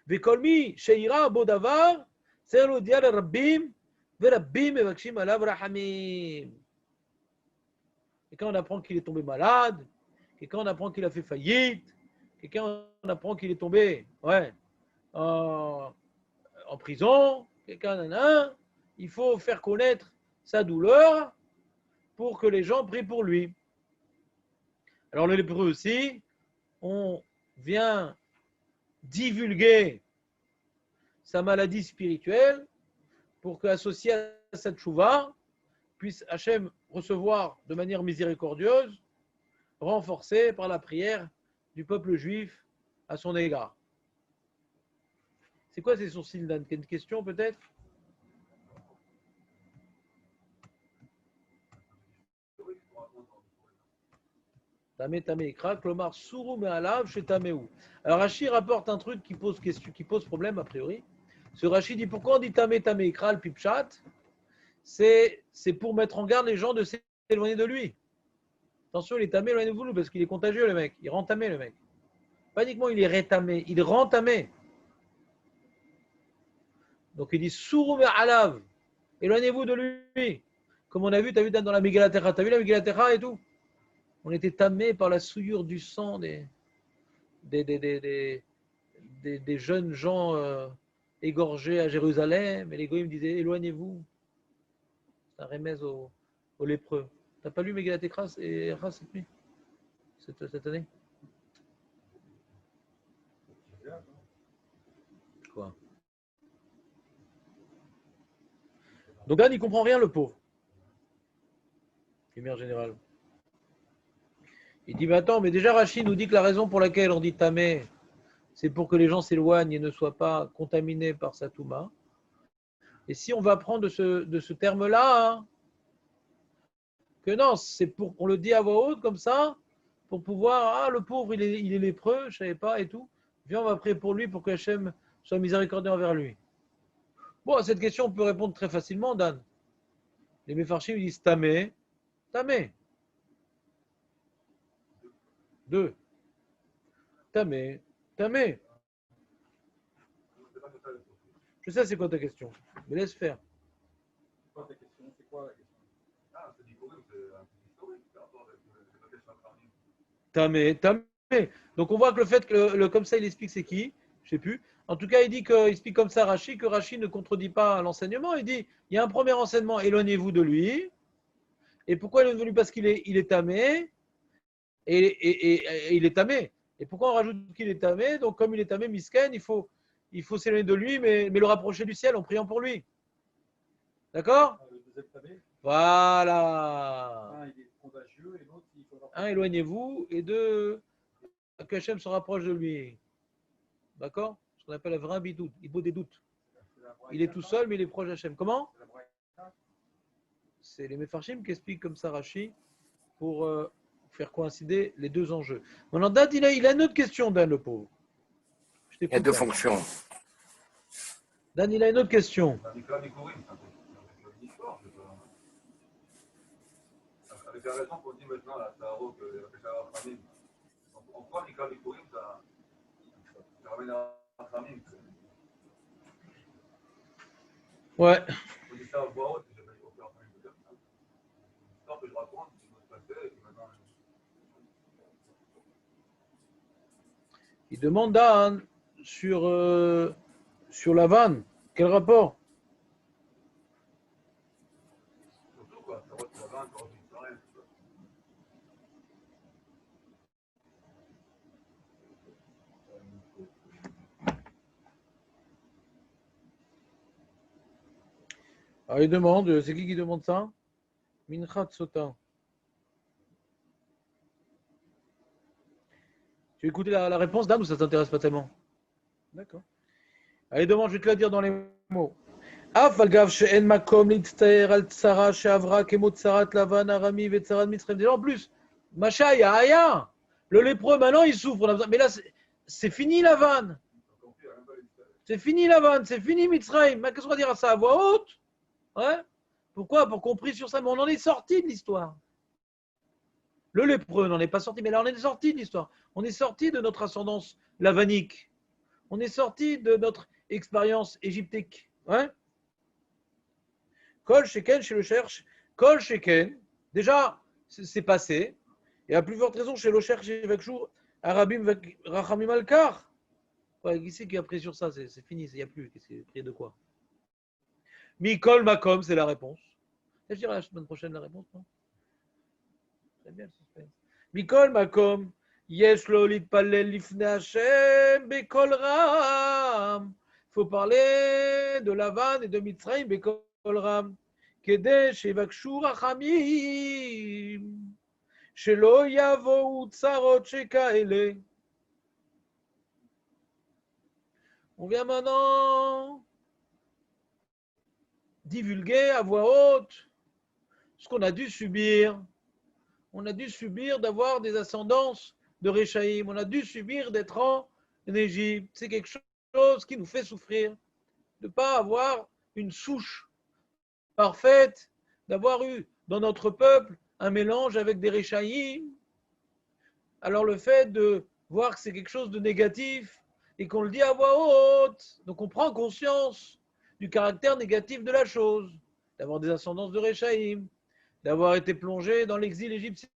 Vekolmi, sheira, bodavar, c'est le dial rabbim, verabbim, evakshim, alav, rahamim. Et quand on apprend qu'il est tombé malade, et quand on apprend qu'il a fait faillite, et quand on apprend qu'il est tombé en prison, il faut faire connaître sa douleur pour que les gens prient pour lui. Alors le lépreux aussi, on vient divulguer sa maladie spirituelle pour qu'associé à cette tchouva, puisse Hachem recevoir de manière miséricordieuse, renforcée par la prière du peuple juif à son égard. C'est quoi ces sourcils, Dan? Une question peut-être? Tamé, tamé, ikra, klomar, sourou, me alav, chez taméou. Alors Rashi rapporte un truc qui pose problème a priori. Ce Rashi dit pourquoi on dit tamé, tamé, ikra, le pipchat? C'est pour mettre en garde les gens de s'éloigner de lui. Attention, il est tamé, éloignez-vous parce qu'il est contagieux, le mec. Il rend tamé, le mec. Pas uniquement il est rétamé, il rend tamé. Donc il dit sourou, me alav, éloignez-vous de lui. Comme on a vu, tu as vu dans la Migalatecha, tu as vu la Migalatecha et tout? On était tamés par la souillure du sang des jeunes gens égorgés à Jérusalem. Et les goïms disaient éloignez-vous. C'est un remède aux lépreux. Tu n'as pas lu Megillat Ekra cette nuit, cette année? Quoi? Donc là, il ne comprend rien, le pauvre. Lumière générale. Il dit, mais attends, mais déjà Rachid nous dit que la raison pour laquelle on dit tamé, c'est pour que les gens s'éloignent et ne soient pas contaminés par sa touma. Et si on va prendre de ce terme-là, que non, c'est pour, on le dit à voix haute comme ça, pour pouvoir, le pauvre, il est lépreux, je ne savais pas et tout. Viens, on va prier pour lui, pour que Hachem soit miséricordieux envers lui. Bon, à cette question, on peut répondre très facilement, Dan. Les Mefarshim disent tamé, tamé. 2. Tamé, tamé. Je sais c'est quoi ta question, mais laisse faire. C'est quoi ta question? C'est quoi la question? Ah, c'est du Purim, c'est un peu historique par rapport avec la question Khamim. Tamé, tamé. Donc on voit que le fait que comme ça il explique c'est qui, je sais plus. En tout cas, il dit qu'il explique comme ça Rashi, que Rashi ne contredit pas l'enseignement. Il dit il y a un premier enseignement, éloignez-vous de lui. Et pourquoi éloignez-vous de lui? Parce qu'il est tamé. Et il est tamé. Et pourquoi on rajoute qu'il est tamé? Donc comme il est tamé, misken, il faut s'éloigner de lui, mais le rapprocher du ciel en priant pour lui. D'accord? Le deuxième tamé, Voilà. un il est contagieux et l'autre il faudra. Un, éloignez-vous, et deux, que Hachem se rapproche de lui. D'accord? Ce qu'on appelle un vrai bidout, il vaut des doutes. Il est tout seul, mais il est proche d'Hachem. Comment? C'est les Mefarshim qui expliquent comme ça Rashi pour faire coïncider les deux enjeux. Maintenant, Dan, il a une autre question, Dan, le pauvre. Il y a deux fonctions. Dan, il a une autre question. Avec l'histoire, avec la raison qu'on dit maintenant, là, ça a Khamim. En quoi l'Ikra Bikurim, ça ramène à Khamim? Ouais. On dit ça à voix haute, j'ai pas dit au cœur Khamim de dire ça. L'histoire que je raconte, c'est ce qui se passait, et maintenant. Il demande Dan sur la vanne. Quel rapport? Surtout quoi, ça va sur la vanne, quand on dit Israël. Alors, il demande, c'est qui demande ça? Minchat Sota. Tu veux écouter la réponse, Dan, ou ça ne t'intéresse pas tellement? D'accord. Allez, demande, je vais te la dire dans les mots. En plus, Macha, Yahya, le lépreux, maintenant, il souffre. Mais là, c'est fini la vanne. C'est fini la vanne, c'est fini Mitzrayim. Mais qu'est-ce qu'on va dire à ça à voix haute? Ouais. Pourquoi? Pour qu'on prie sur ça. Mais on en est sorti de l'histoire. Le lépreux n'en est pas sorti, mais là, on est sorti de l'histoire. On est sorti de notre ascendance lavanique. On est sorti de notre expérience égyptique. Ouais. Kol Sheken chez le cherche. Kol Sheken, déjà, c'est passé. Et à plus forte raison, chez le cherche avec jour, Arabim Rachamim Alkar. Ouais, qui c'est qui a pris sur ça? C'est fini, il n'y a plus. Qu'est-ce qui est pris de quoi? Mikol Makom, c'est la réponse. Je dirai la semaine prochaine la réponse, non? C'est bien le suspense. Mikol Makom, Yesh lo litpalel lifnei Hashem bekol ram. Il faut parler de Lavan et de Mitzrayim bekol ram. Kedei shevakshu rachamim. Shelo yavou tsarot shekaele. On vient maintenant divulguer à voix haute ce qu'on a dû subir. On a dû subir d'avoir des ascendances de Réchaïm. On a dû subir d'être en Égypte. C'est quelque chose qui nous fait souffrir. De ne pas avoir une souche parfaite, d'avoir eu dans notre peuple un mélange avec des Réchaïm. Alors le fait de voir que c'est quelque chose de négatif et qu'on le dit à voix haute, donc on prend conscience du caractère négatif de la chose, d'avoir des ascendances de Réchaïm, d'avoir été plongé dans l'exil égyptien.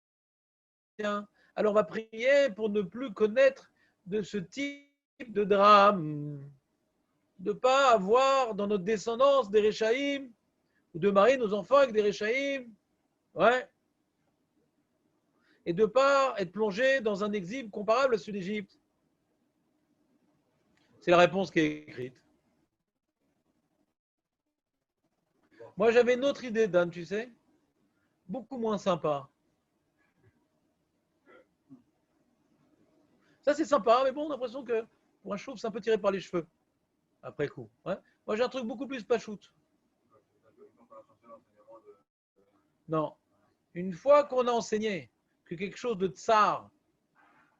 Alors on va prier pour ne plus connaître de ce type de drame, de ne pas avoir dans notre descendance des Réchaïm, ou de marier nos enfants avec des Réchaïm, ouais, et de ne pas être plongé dans un exil comparable à celui d'Égypte. C'est la réponse qui est écrite. Moi, j'avais une autre idée, Dan, tu sais, beaucoup moins sympa. Ça, c'est sympa, mais bon, on a l'impression que pour un chauve, c'est un peu tiré par les cheveux, après coup. Ouais. Moi, j'ai un truc beaucoup plus pachoute. Non. Une fois qu'on a enseigné que quelque chose de tsar,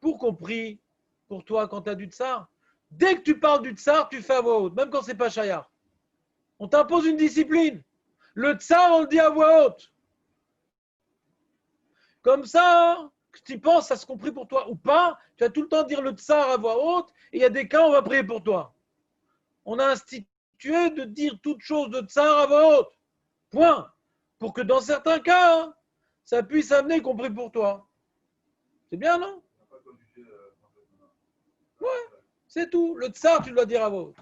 pour qu'on prie pour toi quand tu as du tsar, dès que tu parles du tsar, tu fais à voix haute, même quand c'est pas chayar. On t'impose une discipline. Le tsar, on le dit à voix haute. Comme ça, que tu penses à ce qu'on prie pour toi ou pas, tu vas tout le temps dire le tsar à voix haute, et il y a des cas où on va prier pour toi. On a institué de dire toute chose de tsar à voix haute. Point. Pour que dans certains cas, ça puisse amener qu'on prie pour toi. C'est bien, non? Ouais, c'est tout. Le tsar, tu dois dire à voix haute.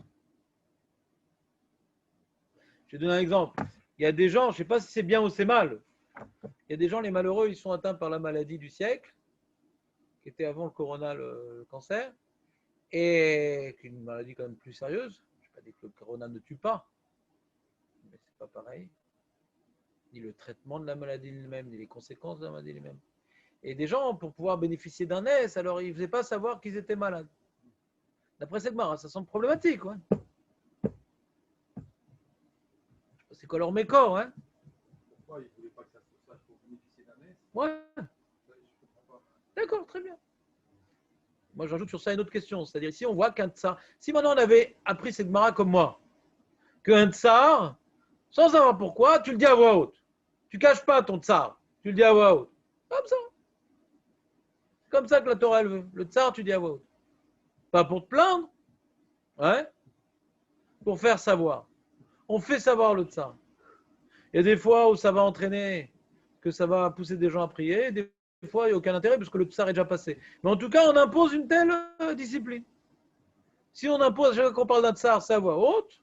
Je vais donner un exemple. Il y a des gens, je ne sais pas si c'est bien ou c'est mal. Il y a des gens, les malheureux, ils sont atteints par la maladie du siècle, qui était avant le corona, le cancer, et qui est une maladie quand même plus sérieuse. Je ne vais pas dire que le corona ne tue pas, mais ce n'est pas pareil. Ni le traitement de la maladie elle-même, ni les conséquences de la maladie elle-même. Et des gens, pour pouvoir bénéficier d'un aise, alors ils ne faisaient pas savoir qu'ils étaient malades. D'après cette marre, ça semble problématique. Ouais. C'est quoi leur mécor, hein? Pourquoi il ne voulait pas que ça se sache pour bénéficier d'un aise? Ouais. Je ne comprends pas. D'accord, très bien. Moi, j'ajoute sur ça une autre question. C'est-à-dire, si on voit qu'un tsar, si maintenant on avait appris cette mara comme moi, qu'un tsar, sans savoir pourquoi, tu le dis à voix haute. Tu ne caches pas ton tsar, tu le dis à voix haute. Comme ça. C'est comme ça que la Torah elle veut. Le tsar, tu dis à voix haute. Pas pour te plaindre, ouais, pour faire savoir. On fait savoir le tsar. Il y a des fois où ça va entraîner, que ça va pousser des gens à prier, des fois il n'y a aucun intérêt parce que le tsar est déjà passé. Mais en tout cas, on impose une telle discipline. Si on impose, chaque fois qu'on parle d'un tsar, c'est à voix haute,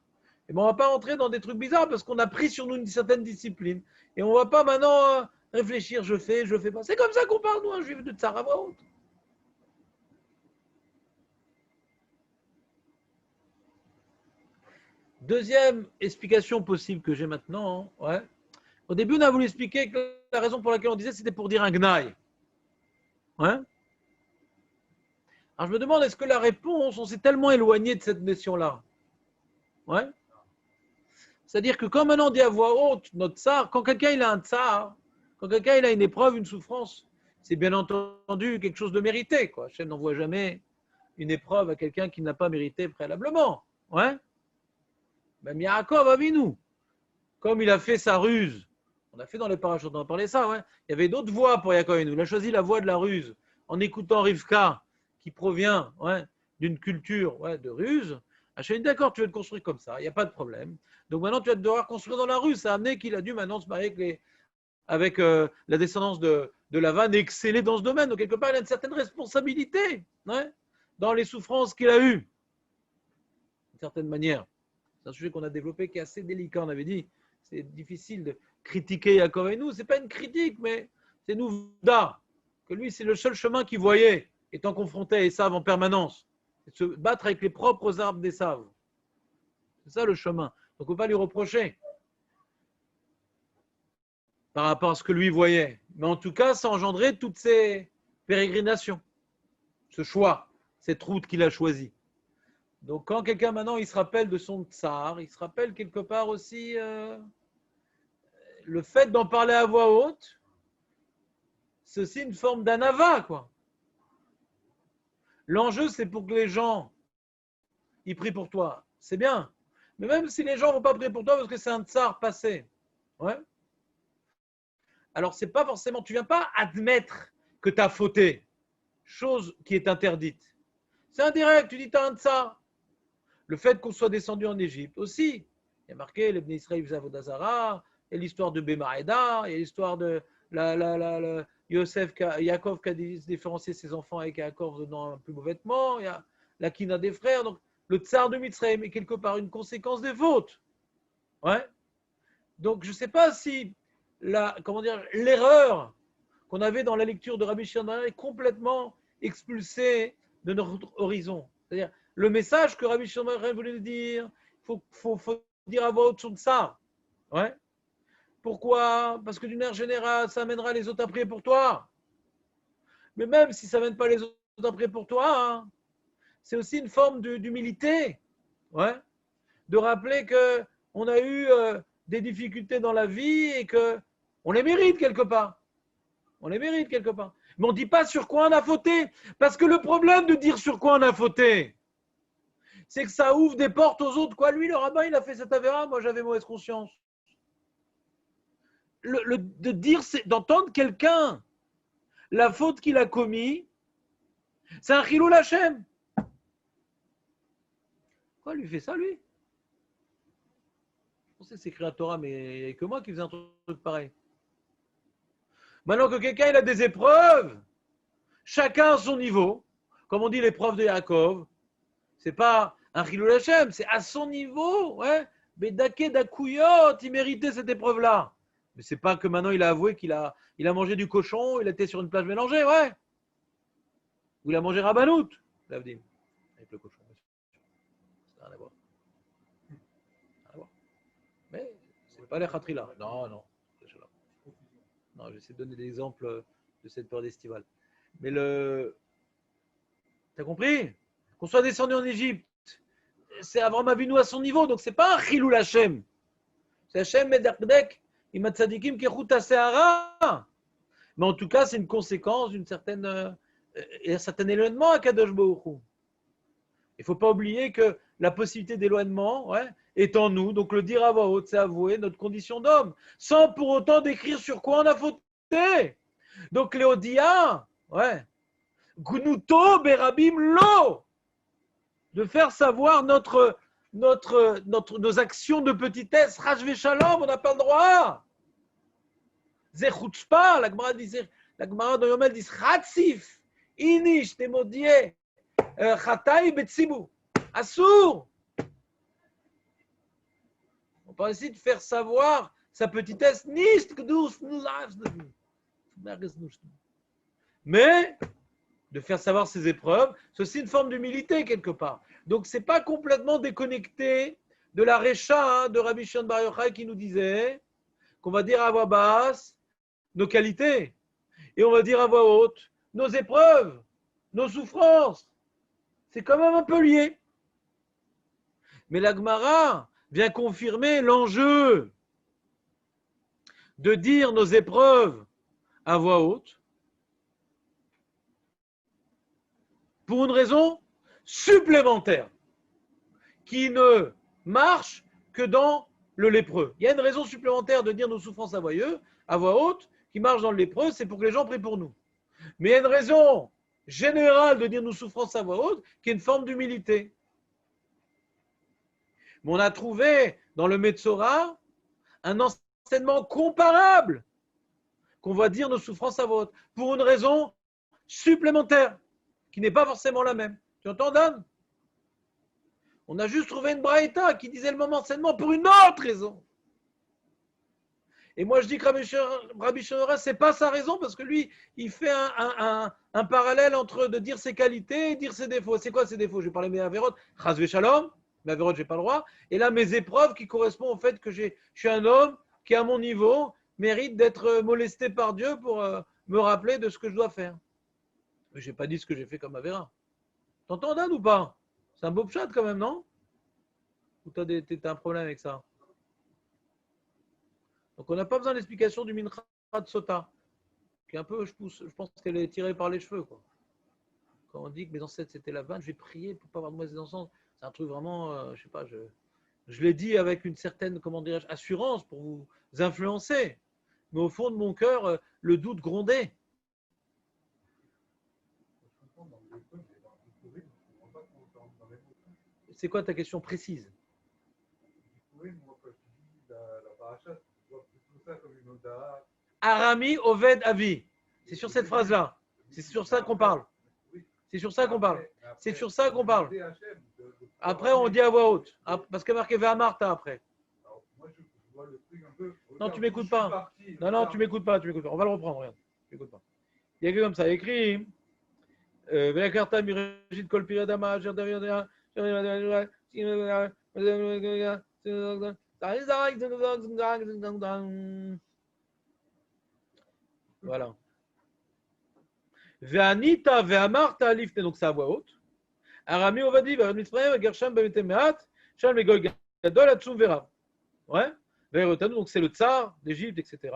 et ben on ne va pas entrer dans des trucs bizarres parce qu'on a pris sur nous une certaine discipline. Et on ne va pas maintenant réfléchir, je fais pas. C'est comme ça qu'on parle, nous, un juif, de tsar à voix haute. Deuxième explication possible que j'ai maintenant, ouais. Au début, on a voulu expliquer que la raison pour laquelle on disait, c'était pour dire un gnaï. Ouais. Alors je me demande, est-ce que la réponse, on s'est tellement éloigné de cette notion-là? Ouais. C'est-à-dire que quand maintenant on dit à voix haute notre tsar, quand quelqu'un il a un tsar, quand quelqu'un il a une épreuve, une souffrance, c'est bien entendu quelque chose de mérité, quoi. Hachem n'envoie jamais une épreuve à quelqu'un qui n'a pas mérité préalablement. Ouais. Même Yaakov Avinu, comme il a fait sa ruse, on a fait dans les parachutes, on a parlé ça, ouais. Il y avait d'autres voies pour Yaakov Avinu. Il a choisi la voie de la ruse en écoutant Rivka, qui provient, ouais, d'une culture de ruse, Hachem dit d'accord, tu veux te construire comme ça, il n'y a pas de problème. Donc maintenant, tu vas devoir construire dans la rue. Ça a amené qu'il a dû maintenant se marier avec la descendance de Lavan et exceller dans ce domaine. Donc quelque part, il a une certaine responsabilité dans les souffrances qu'il a eues, d'une certaine manière. C'est un sujet qu'on a développé qui est assez délicat, on avait dit. C'est difficile de critiquer Yaakov et nous. Ce n'est pas une critique, mais c'est nous que lui, c'est le seul chemin qu'il voyait, étant confronté à Esav en permanence. C'est de se battre avec les propres arbres d'Esav. C'est ça le chemin. Donc on ne peut pas lui reprocher par rapport à ce que lui voyait. Mais en tout cas, ça engendrait toutes ces pérégrinations, ce choix, cette route qu'il a choisie. Donc quand quelqu'un maintenant, il se rappelle de son tsar, il se rappelle quelque part aussi le fait d'en parler à voix haute, c'est aussi une forme d'anava, quoi. L'enjeu, c'est pour que les gens, ils prient pour toi. C'est bien. Mais même si les gens ne vont pas prier pour toi parce que c'est un tsar passé, alors c'est pas forcément, tu ne viens pas admettre que tu as fauté, chose qui est interdite. C'est indirect, tu dis tu as un tsar. Le fait qu'on soit descendu en Égypte aussi, il y a marqué les Bnei Israël Zavodazara, il y a l'histoire de Bémaïda, il y a l'histoire de Yaakov qui a différencié ses enfants avec Yaakov donnant un plus beau vêtement, il y a la Kina des frères, donc le tsar de Mitzrayim est quelque part une conséquence des fautes. Donc je ne sais pas si l'erreur qu'on avait dans la lecture de Rabbi Shimon est complètement expulsée de notre horizon. C'est-à-dire, le message que Rabbi Shimon voulait nous dire, il faut dire à voix haute son tsar. Pourquoi? Parce que d'une manière générale, ça amènera les autres à prier pour toi. Mais même si ça n'amène pas les autres à prier pour toi, c'est aussi une forme d'humilité. De rappeler qu'on a eu des difficultés dans la vie et qu'on les mérite quelque part. On les mérite quelque part. Mais on ne dit pas sur quoi on a fauté. Parce que le problème de dire sur quoi on a fauté, c'est que ça ouvre des portes aux autres. Quoi, lui, le rabbin, il a fait cette avéra, moi j'avais mauvaise conscience. De dire, c'est d'entendre quelqu'un, la faute qu'il a commis, c'est un chilul Hashem. Quoi, lui fait ça, lui? Je pensais que c'est écrit à Torah, mais il n'y avait que moi qui faisais un truc pareil. Maintenant que quelqu'un il a des épreuves, chacun à son niveau, comme on dit l'épreuve de Yaakov, c'est pas un chilul Hashem, c'est à son niveau, mais Daké Dakouyot, il méritait cette épreuve-là. Mais c'est pas que maintenant il a avoué qu'il a mangé du cochon, il était sur une plage mélangée, ou il a mangé rabanout, avec le cochon. Ça n'a rien à voir. Mais c'est pas les khatrila. Non. Non, j'essaie de donner des exemples de cette période estivale. Mais t'as compris? Qu'on soit descendu en Égypte, c'est Avraham Avinu à son niveau, donc c'est pas un chilul Hashem. C'est Hashem Medakdek, Imat Tzadikim Kechuta Seara. Mais en tout cas, c'est une conséquence d'un certain éloignement à Kadosh Baruch Hu. Il ne faut pas oublier que la possibilité d'éloignement est en nous. Donc le dire à voix haute, c'est avouer notre condition d'homme, sans pour autant décrire sur quoi on a fauté. Donc Léodia, Gnuto Berabim Lo, de faire savoir nos actions de petitesse, Rajve Shalom, on n'a pas le droit. Zechutzpa, la Gemara dans Yomel dit Chatzif, Inish, Temodie, Chatai Betsibu, Assour. On parle ici de faire savoir sa petitesse, mais de faire savoir ses épreuves, c'est aussi une forme d'humilité quelque part. Donc ce n'est pas complètement déconnecté de la Récha de Rabbi Shimon Bar Yochai qui nous disait qu'on va dire à voix basse nos qualités et on va dire à voix haute nos épreuves, nos souffrances. C'est quand même un peu lié. Mais la Gemara vient confirmer l'enjeu de dire nos épreuves à voix haute pour une raison supplémentaire qui ne marche que dans le lépreux. Il y a une raison supplémentaire de dire nos souffrances à voix haute qui marche dans le lépreux, c'est pour que les gens prient pour nous. Mais il y a une raison général de dire nos souffrances à voix haute, qui est une forme d'humilité. Mais on a trouvé dans le Metzora un enseignement comparable qu'on va dire nos souffrances à voix haute, pour une raison supplémentaire, qui n'est pas forcément la même. Tu entends, Dan? On a juste trouvé une braïta qui disait le même enseignement pour une autre raison. Et moi, je dis que Rabbi Shonora, ce n'est pas sa raison, parce que lui, il fait un parallèle entre de dire ses qualités et dire ses défauts. C'est quoi ses défauts? Je vais parler de mes avérotes. Chas Shalom, mes avérotes, je n'ai pas le droit. Et là, mes épreuves qui correspondent au fait que je suis un homme qui, à mon niveau, mérite d'être molesté par Dieu pour me rappeler de ce que je dois faire. Mais je n'ai pas dit ce que j'ai fait comme avéra. T'entends, Dan, ou pas? C'est un beau pchat quand même, non? Ou t'as un problème avec ça? Donc on n'a pas besoin d'explication du Mincha de Sota, qui est un peu, je pense qu'elle est tirée par les cheveux, quoi. Quand on dit que mes ancêtres c'était la vanne, je vais prier pour ne pas avoir de mauvaises encens. C'est un truc vraiment, je sais pas, je l'ai dit avec une certaine, comment dirais-je, assurance pour vous influencer. Mais au fond de mon cœur, le doute grondait. C'est quoi ta question précise? Arami Oved Avi. C'est sur cette phrase-là. C'est sur ça qu'on parle. C'est sur ça qu'on parle. C'est sur ça qu'on parle. Après, on dit à voix haute. Parce qu'il y a marqué Ve'amarta après. Non, tu m'écoutes pas. Non, tu m'écoutes pas. On va le reprendre. Regarde. Tu m'écoutes pas. Il y a écrit comme ça. Il y a écrit Ve'akarta mirejit kol piradama jerdavia. Voilà. Ve'anita ve'amarta alifte, donc c'est à voix haute. Arami ovadi ve'amitzrayim ve'gersham be'metemeat shal megol gadol atzum vera. Ouais. Ve'erotanu, donc c'est le tsar d'Égypte, etc.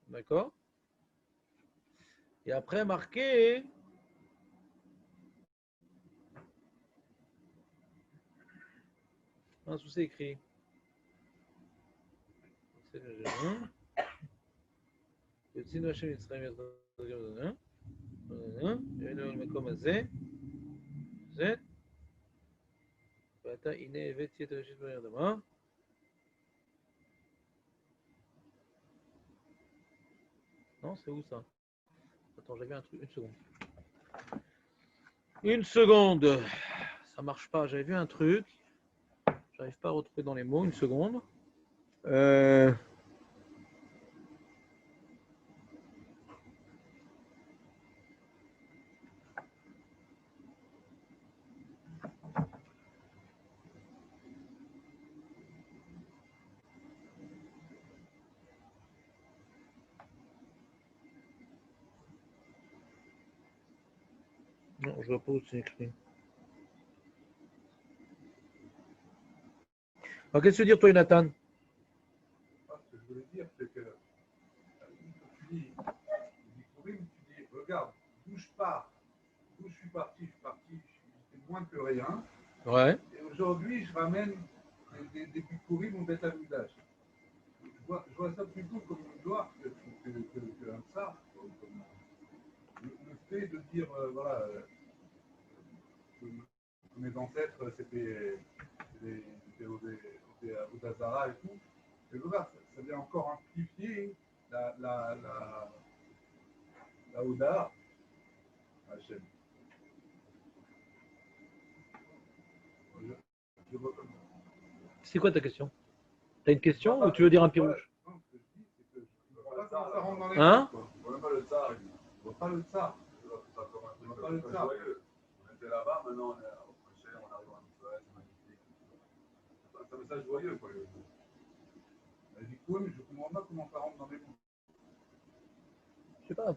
D'accord. Et après marqué. Un sous c'est écrit. C'est le יוצאינו השם מצרים ואלו למקום הזה, זה, ואתה הנה הבאתי את הראשית בני אדמה. Non, c'est où ça? Attends, j'avais un truc, une seconde. Une seconde. Ça marche pas, j'avais vu un truc. J'arrive pas à retrouver dans les mots, une seconde. Non, je vois pas où c'est écrit. Alors, qu'est-ce que tu veux dire, toi, Jonathan? Ce que je voulais dire, c'est que tu dis, tu dis, regarde, d'où je pars, d'où je suis parti, j'étais moins que rien. Ouais. Et aujourd'hui, je ramène des bikurim au Beth Amikdash. Je vois ça plutôt comme une gloire qu'un tsar. Le fait de dire, voilà, que mes ancêtres, c'était au Dazara et tout, et voilà, ça vient encore amplifier la Oda à Hachem. C'est quoi ta question? T'as une question ou tu veux dire un pirouche? Non, ce que je dis, c'est que je vois pas comment ça rentre dans les Hein? choses, quoi. Je vois même pas le tsar. Je vois pas le tsar. Je vois pas le tsar. On était là-bas, maintenant on est au prochain, on arrive en Israël, c'est magnifique. C'est un message joyeux, quoi. Du coup, je comprends pas comment ça rentre dans les bouches. Je sais pas,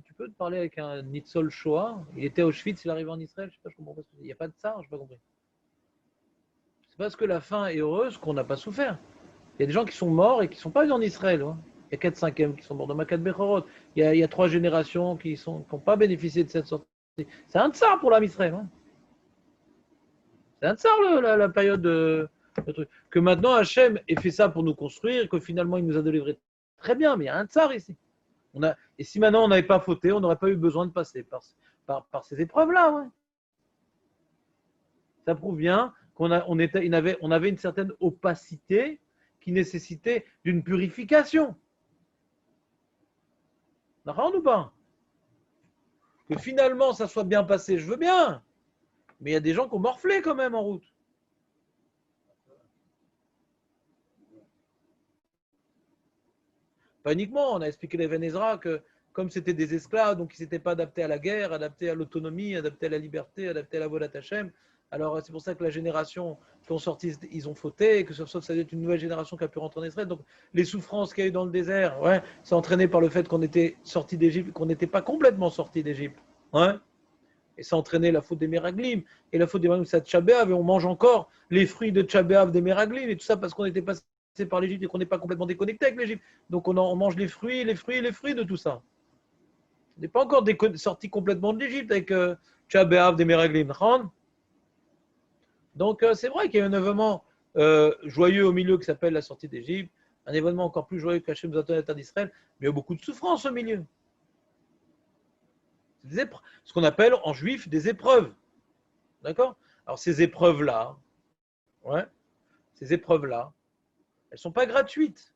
tu peux te parler avec un Nitzol Shoah. Il était à Auschwitz, il arrive en Israël, je sais pas, je comprends pas ce que tu dis. Il n'y a pas de tsar, je n'ai pas compris. C'est parce que la fin est heureuse qu'on n'a pas souffert. Il y a des gens qui sont morts et qui ne sont pas venus en Israël. Hein. Il y a 4/5 qui sont morts dans Makat Bechorot. Il y a 3 générations qui n'ont pas bénéficié de cette sortie. C'est un tsar pour l'âme Israël. Hein. C'est un tsar la période de truc. Que maintenant Hachem ait fait ça pour nous construire, que finalement il nous a délivré très bien, mais il y a un tsar ici. Et si maintenant on n'avait pas fauté, on n'aurait pas eu besoin de passer par ces épreuves-là. Ouais. Ça prouve bien qu'on avait une certaine opacité qui nécessitait d'une purification. D'accord ou pas? Que finalement ça soit bien passé, je veux bien. Mais il y a des gens qui ont morflé quand même en route. Pas uniquement, on a expliqué les Ezra que comme c'était des esclaves, donc ils n'étaient pas adaptés à la guerre, adaptés à l'autonomie, adaptés à la liberté, adaptés à la Vodat Hashem. Alors c'est pour ça que la génération qui ont sorti, ils ont fauté, et que sauf ça doit être une nouvelle génération qui a pu rentrer en Israël. Donc les souffrances qu'il y a eu dans le désert, ouais, c'est entraîné par le fait qu'on était sorti d'Égypte, qu'on n'était pas complètement sorti d'Égypte. Ouais. Et ça a entraîné la faute des Meraglim. Et la faute des Meraglim, c'est Tchabéav. Et on mange encore les fruits de Tchabéav des Meraglim. Et tout ça parce qu'on était passé par l'Égypte et qu'on n'est pas complètement déconnecté avec l'Égypte. Donc on mange les fruits de tout ça. On n'est pas encore sorti complètement de l'Égypte avec Tchabéav des Meraglim. Donc c'est vrai qu'il y a un événement joyeux au milieu qui s'appelle la sortie d'Égypte. Un événement encore plus joyeux qu'Hachem nous a donné à l'État d'Israël. Mais il y a beaucoup de souffrance au milieu. Ce qu'on appelle en juif des épreuves. D'accord? Alors ces épreuves-là, elles ne sont pas gratuites.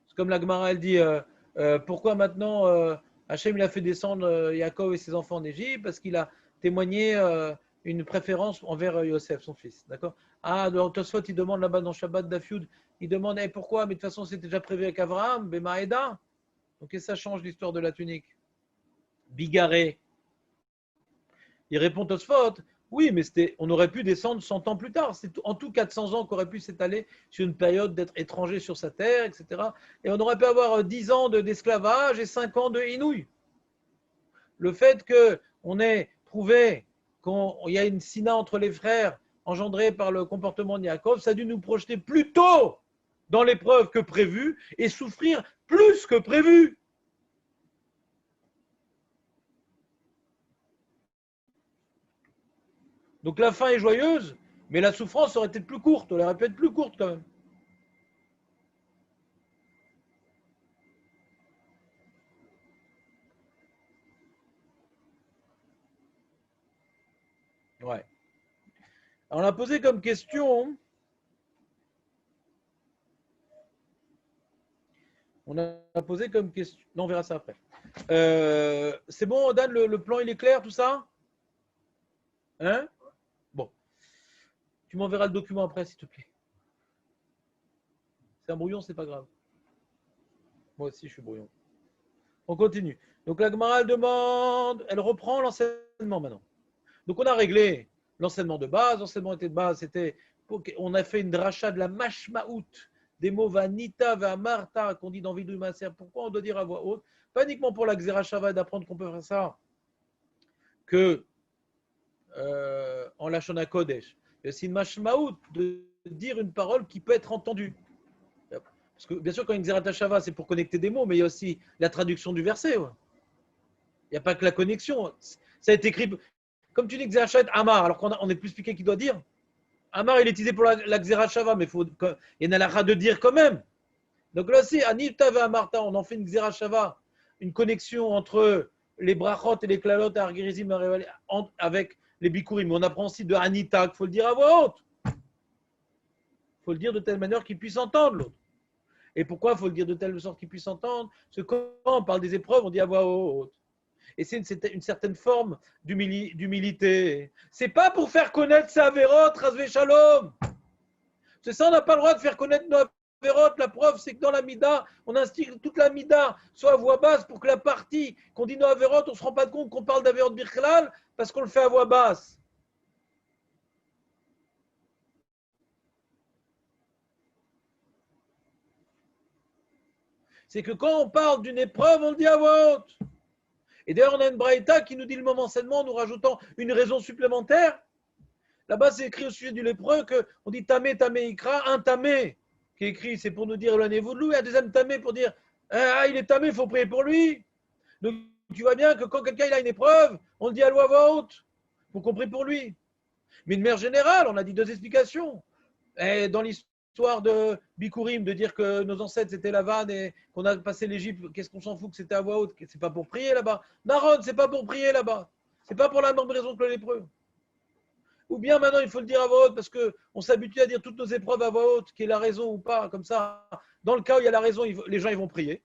C'est comme la Gemara, elle dit, pourquoi maintenant Hachem il a fait descendre Yaakov et ses enfants en Égypte? Parce qu'il a témoigné une préférence envers Yosef, son fils. D'accord? Ah, dans Tosfot, il demande là-bas dans Shabbat d'Afioud, il demande pourquoi? Mais de toute façon, c'était déjà prévu avec Abraham, Bemaïda. Donc, qu'est-ce que ça change l'histoire de la tunique? Bigarré. Il répond Tosfot, oui, mais on aurait pu descendre 100 ans plus tard. C'est en tout 400 ans qu'aurait pu s'étaler sur une période d'être étranger sur sa terre, etc. Et on aurait pu avoir 10 ans d'esclavage et 5 ans de inouï. Le fait qu'on ait prouvé qu'il y a une sina entre les frères engendrée par le comportement de Yaakov, ça a dû nous projeter plus tôt dans l'épreuve que prévu et souffrir plus que prévu. Donc la fin est joyeuse, mais la souffrance aurait été plus courte, elle aurait pu être plus courte quand même. Ouais. Alors on a posé comme question. On a posé comme question. Non, on verra ça après. C'est bon, Dan, le plan il est clair, tout ça? Hein? Bon. Tu m'enverras le document après, s'il te plaît. C'est un brouillon, c'est pas grave. Moi aussi, je suis brouillon. On continue. Donc la Gemara, elle demande, elle reprend l'enseignement maintenant. Donc on a réglé l'enseignement de base. L'enseignement de base, c'était, on a fait une dracha de la mashmaout, des mots vanita, vamarta, qu'on dit dans Vidou Maser. Pourquoi on doit dire à voix haute? Pas uniquement pour la Xera Shava d'apprendre qu'on peut faire ça, que en Lashon Kodesh. Il y a aussi une mashmaout de dire une parole qui peut être entendue. Parce que bien sûr, quand une Xera Shava, c'est pour connecter des mots, mais il y a aussi la traduction du verset. Ouais. Il n'y a pas que la connexion. Ça a été écrit, comme tu dis, Xera Shava Amar, alors qu'on n'est plus expliqué qu'il doit dire. Amar, il est utilisé pour la Xera Shava, mais il y en a la de dire quand même. Donc là aussi, Anita ve Amarta, on en fait une Xera Shava, une connexion entre les brachot et les klalot à Argirizim avec les bikurim. Mais on apprend aussi de Anita qu'il faut le dire à voix haute. Il faut le dire de telle manière qu'il puisse entendre l'autre. Et pourquoi il faut le dire de telle sorte qu'il puisse entendre? Parce que quand on parle des épreuves, on dit à voix haute. Et c'est une certaine forme d'humilité. C'est pas pour faire connaître sa avérote, Razvé Shalom. C'est ça, on n'a pas le droit de faire connaître nos avérotes. La preuve, c'est que dans la Mida, on instille toute la Mida, soit à voix basse, pour que la partie qu'on dit nos avérotes, on ne se rend pas compte qu'on parle d'avérote Birklal, parce qu'on le fait à voix basse. C'est que quand on parle d'une épreuve, on le dit à voix haute. Et d'ailleurs, on a une braïta qui nous dit le moment enseignement en nous rajoutant une raison supplémentaire. Là-bas, c'est écrit au sujet du lépreux qu'on dit tamé, tamé, ikra, un tamé, qui est écrit, c'est pour nous dire éloignez-vous de lui. Un deuxième tamé pour dire il est tamé, il faut prier pour lui. Donc, tu vois bien que quand quelqu'un il a une épreuve, on le dit à voix haute, pour qu'on prie pour lui. Mais de manière générale, on a dit deux explications. Et dans l'histoire l'histoire de Bikurim, de dire que nos ancêtres c'était la vanne et qu'on a passé l'Égypte, qu'est-ce qu'on s'en fout que c'était à voix haute? C'est pas pour prier là-bas. Naron, c'est pas pour prier là-bas. C'est pas pour la même raison que le lépreux. Ou bien maintenant il faut le dire à voix haute parce qu'on s'habitue à dire toutes nos épreuves à voix haute, qui est la raison ou pas, comme ça. Dans le cas où il y a la raison, les gens ils vont prier.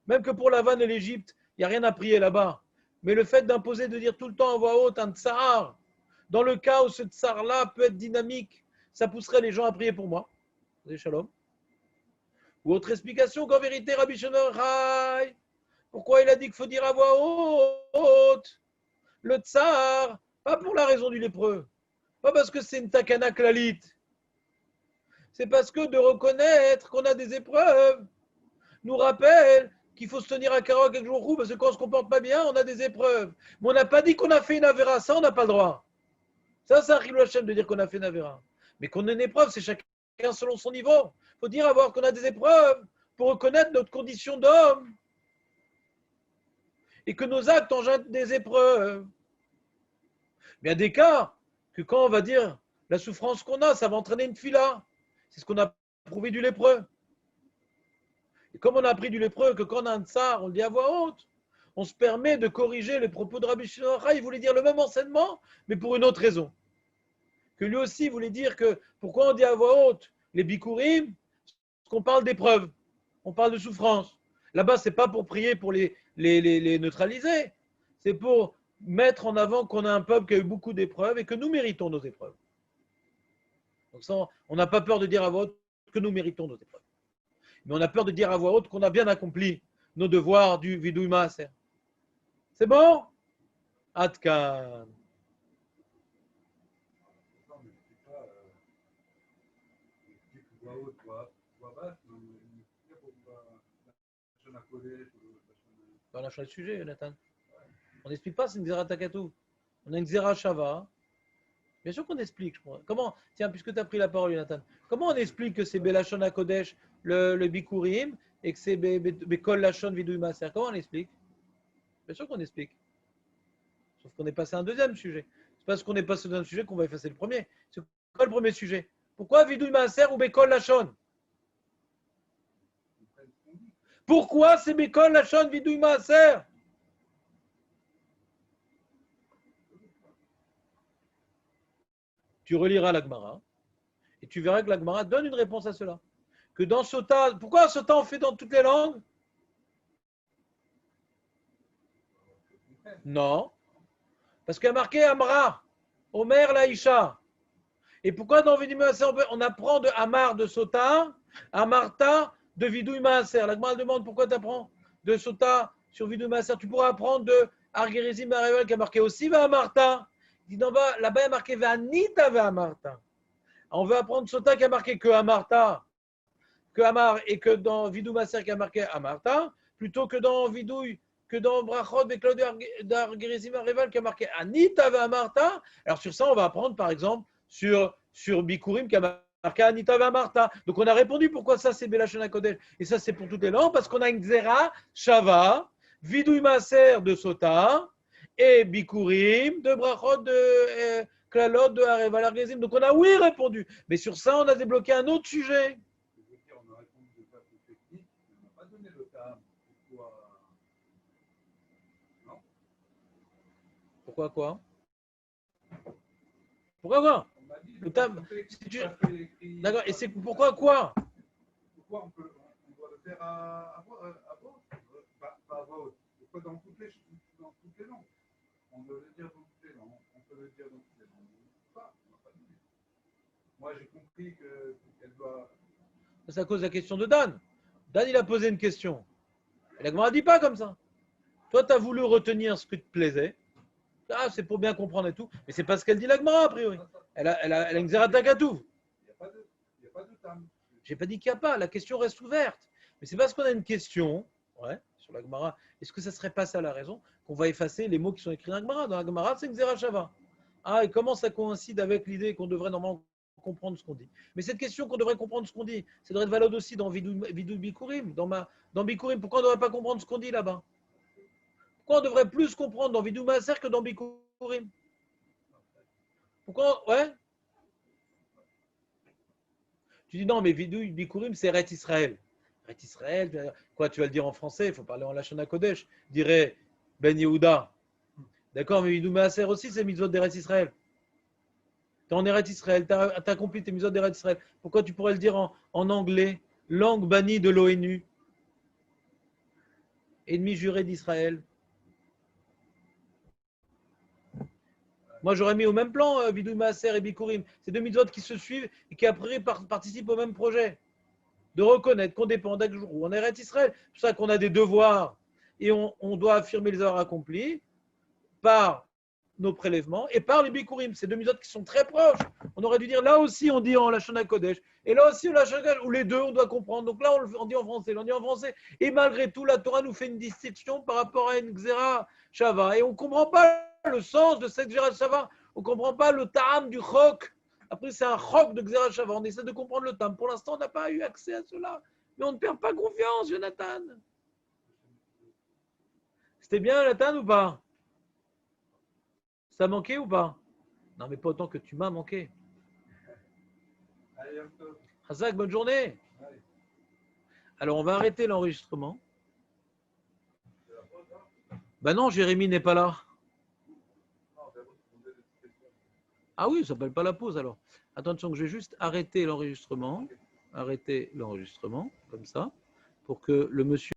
Même que pour la vanne et l'Égypte, il n'y a rien à prier là-bas. Mais le fait d'imposer de dire tout le temps à voix haute un tsar, dans le cas où ce tsar-là peut être dynamique, ça pousserait les gens à prier pour moi. Shalom. Ou autre explication qu'en vérité, Rabbi Shimon Rai, pourquoi il a dit qu'il faut dire à voix haute le tsar, pas pour la raison du lépreux, pas parce que c'est une takana klalit, c'est parce que de reconnaître qu'on a des épreuves nous rappelle qu'il faut se tenir à carreau quelques jours, parce que quand on ne se comporte pas bien, on a des épreuves. Mais on n'a pas dit qu'on a fait une avéra, ça on n'a pas le droit. Ça, c'est un Chilou Hashem de dire qu'on a fait une avéra. Mais qu'on a une épreuve, c'est chacun selon son niveau. Il faut dire avoir qu'on a des épreuves pour reconnaître notre condition d'homme. Et que nos actes engendrent des épreuves. Mais il y a des cas que quand on va dire la souffrance qu'on a, ça va entraîner une fila. C'est ce qu'on a prouvé du lépreux. Et comme on a appris du lépreux que quand on a un tsar, on le dit à voix haute, on se permet de corriger les propos de Rabbi Shimon. Il voulait dire le même enseignement, mais pour une autre raison. Que lui aussi voulait dire que pourquoi on dit à voix haute les bikurim, parce qu'on parle d'épreuves, on parle de souffrance. Là-bas, ce n'est pas pour prier, pour les neutraliser, c'est pour mettre en avant qu'on a un peuple qui a eu beaucoup d'épreuves et que nous méritons nos épreuves. Donc ça, on n'a pas peur de dire à voix haute que nous méritons nos épreuves. Mais on a peur de dire à voix haute qu'on a bien accompli nos devoirs du Vidouï Maaser. C'est bon? Atkan. On a changé de sujet, Nathan. On n'explique pas, c'est une Xera Takatou. On a une Xera Shava. Bien sûr qu'on explique, je crois. Comment, tiens, puisque tu as pris la parole, Nathan, comment on explique que c'est Belachon à Kodesh, le Bikurim, et que c'est Bekol Lachon Vidouï Maaser? Comment on explique? Bien sûr qu'on explique. Sauf qu'on est passé à un deuxième sujet. C'est parce qu'on est passé à un sujet qu'on va effacer le premier. C'est quoi le premier sujet? Pourquoi Vidouï Maaser ou Bekol Lachon? Pourquoi c'est Bekol Lachon Vidouï Maaser? Tu reliras la Gemara et tu verras que la Gemara donne une réponse à cela. Que dans Sota, pourquoi Sota on fait dans toutes les langues? Non. Parce qu'il y a marqué Amra, Omer Laïcha. Et pourquoi dans Vidouï Maaser on apprend de Amar de Sota, Amarta de Vidouï Maaser? La Gemara demande pourquoi tu apprends de Sota sur Vidouï Maaser. Tu pourras apprendre de Argerizim Areval qui a marqué aussi Va Amarta. Il dit là-bas, il y a marqué Vanita Va Amarta. On veut apprendre Sota qui a marqué que Amarta, que Amar, et que dans Vidouï Maaser qui a marqué Amarta, plutôt que dans Vidouï, que dans Brachot et Claude d'Argerizim Areval qui a marqué Anita Va Amarta. Alors sur ça, on va apprendre par exemple sur Bikurim qui a marqué Anita Va Amarta. Donc on a répondu pourquoi ça c'est Belachon HaKodesh. Et ça c'est pour toutes les langues, parce qu'on a une Xera, Shava, Vidouï Maaser de Sota, et Bikurim de Brachot de Klalot de Areval Argerizim. Donc on a oui répondu. Mais sur ça, on a débloqué un autre sujet. On a répondu de façon technique, mais on n'a pas donné le terme. Pourquoi? Non? Pourquoi quoi? Pourquoi quoi? On m'a dit Le terme. D'accord. Et c'est pourquoi quoi? Pourquoi on doit le faire à voix haute? Pas à voix haute. Pourquoi dans toutes les langues? On doit le dire dans toutes les langues. On peut le dire dans toutes les langues. Pas, on n'a pas dit. Moi, j'ai compris qu'elle doit. C'est à cause de la question de Dan. Dan, il a posé une question. Et la Gemara ne dit pas comme ça. Toi, tu as voulu retenir ce qui te plaisait. Ah, c'est pour bien comprendre et tout. Mais c'est pas ce qu'elle dit la Gemara, a priori. Elle a une Xeratakatou. Il n'y a pas de tam. J'ai pas dit qu'il n'y a pas. La question reste ouverte. Mais c'est parce qu'on a une question, ouais, sur la Gemara. Est-ce que ça serait pas ça la raison qu'on va effacer les mots qui sont écrits dans la Gemara? Dans la Gemara, c'est Xera Shava. Ah, et comment ça coïncide avec l'idée qu'on devrait normalement comprendre ce qu'on dit? Mais cette question qu'on devrait comprendre ce qu'on dit, ça devrait être valable aussi dans Vidouï Bikurim, dans Bikurim. Pourquoi on ne devrait pas comprendre ce qu'on dit là-bas? Pourquoi on devrait plus comprendre dans Vidouï Maaser que dans Bikurim? Pourquoi? Ouais. Tu dis non, mais Vidouille Bikurim, c'est Ret Israël. Ret Israël, quoi, tu vas le dire en français, il faut parler en Lashon HaKodesh. Je dirais Ben Yehuda. D'accord, mais Vidou Maaser aussi, c'est mitzvot d'Eretz Israël. Tu es en Eretz Israël, tu as accompli tes mitzvot d'Eretz Israël. Pourquoi tu pourrais le dire en anglais, langue bannie de l'ONU, ennemi juré d'Israël? Moi, j'aurais mis au même plan Vidou Maaser et Bikurim. C'est deux mitzvot qui se suivent et qui après participent au même projet. De reconnaître qu'on dépend d'un jour où on est Eretz Israël. C'est pour ça qu'on a des devoirs et on doit affirmer les heures accomplies par nos prélèvements et par les Bikurim. C'est deux mitzvot qui sont très proches. On aurait dû dire là aussi on dit en Lashon HaKodesh et là aussi en Lashon HaKodesh, ou les deux on doit comprendre. Donc là on dit en français, on dit en français. Et malgré tout, la Torah nous fait une distinction par rapport à une Xéra Shava et on ne comprend pas le sens de cette Xéra Shava. On ne comprend pas le ta'am du chok. Après, c'est un chok de Xéra Shava. On essaie de comprendre le ta'am. Pour l'instant, on n'a pas eu accès à cela. Mais on ne perd pas confiance, Jonathan. C'était bien, Jonathan, ou pas? Ça manquait ou pas? Non, mais pas autant que tu m'as manqué. Hazak, bonne journée. Alors, on va arrêter l'enregistrement. Ben non, Jérémy n'est pas là. Ah oui, ça s'appelle pas la pause alors. Attention, que je vais juste arrêter l'enregistrement. Arrêter l'enregistrement, comme ça, pour que le monsieur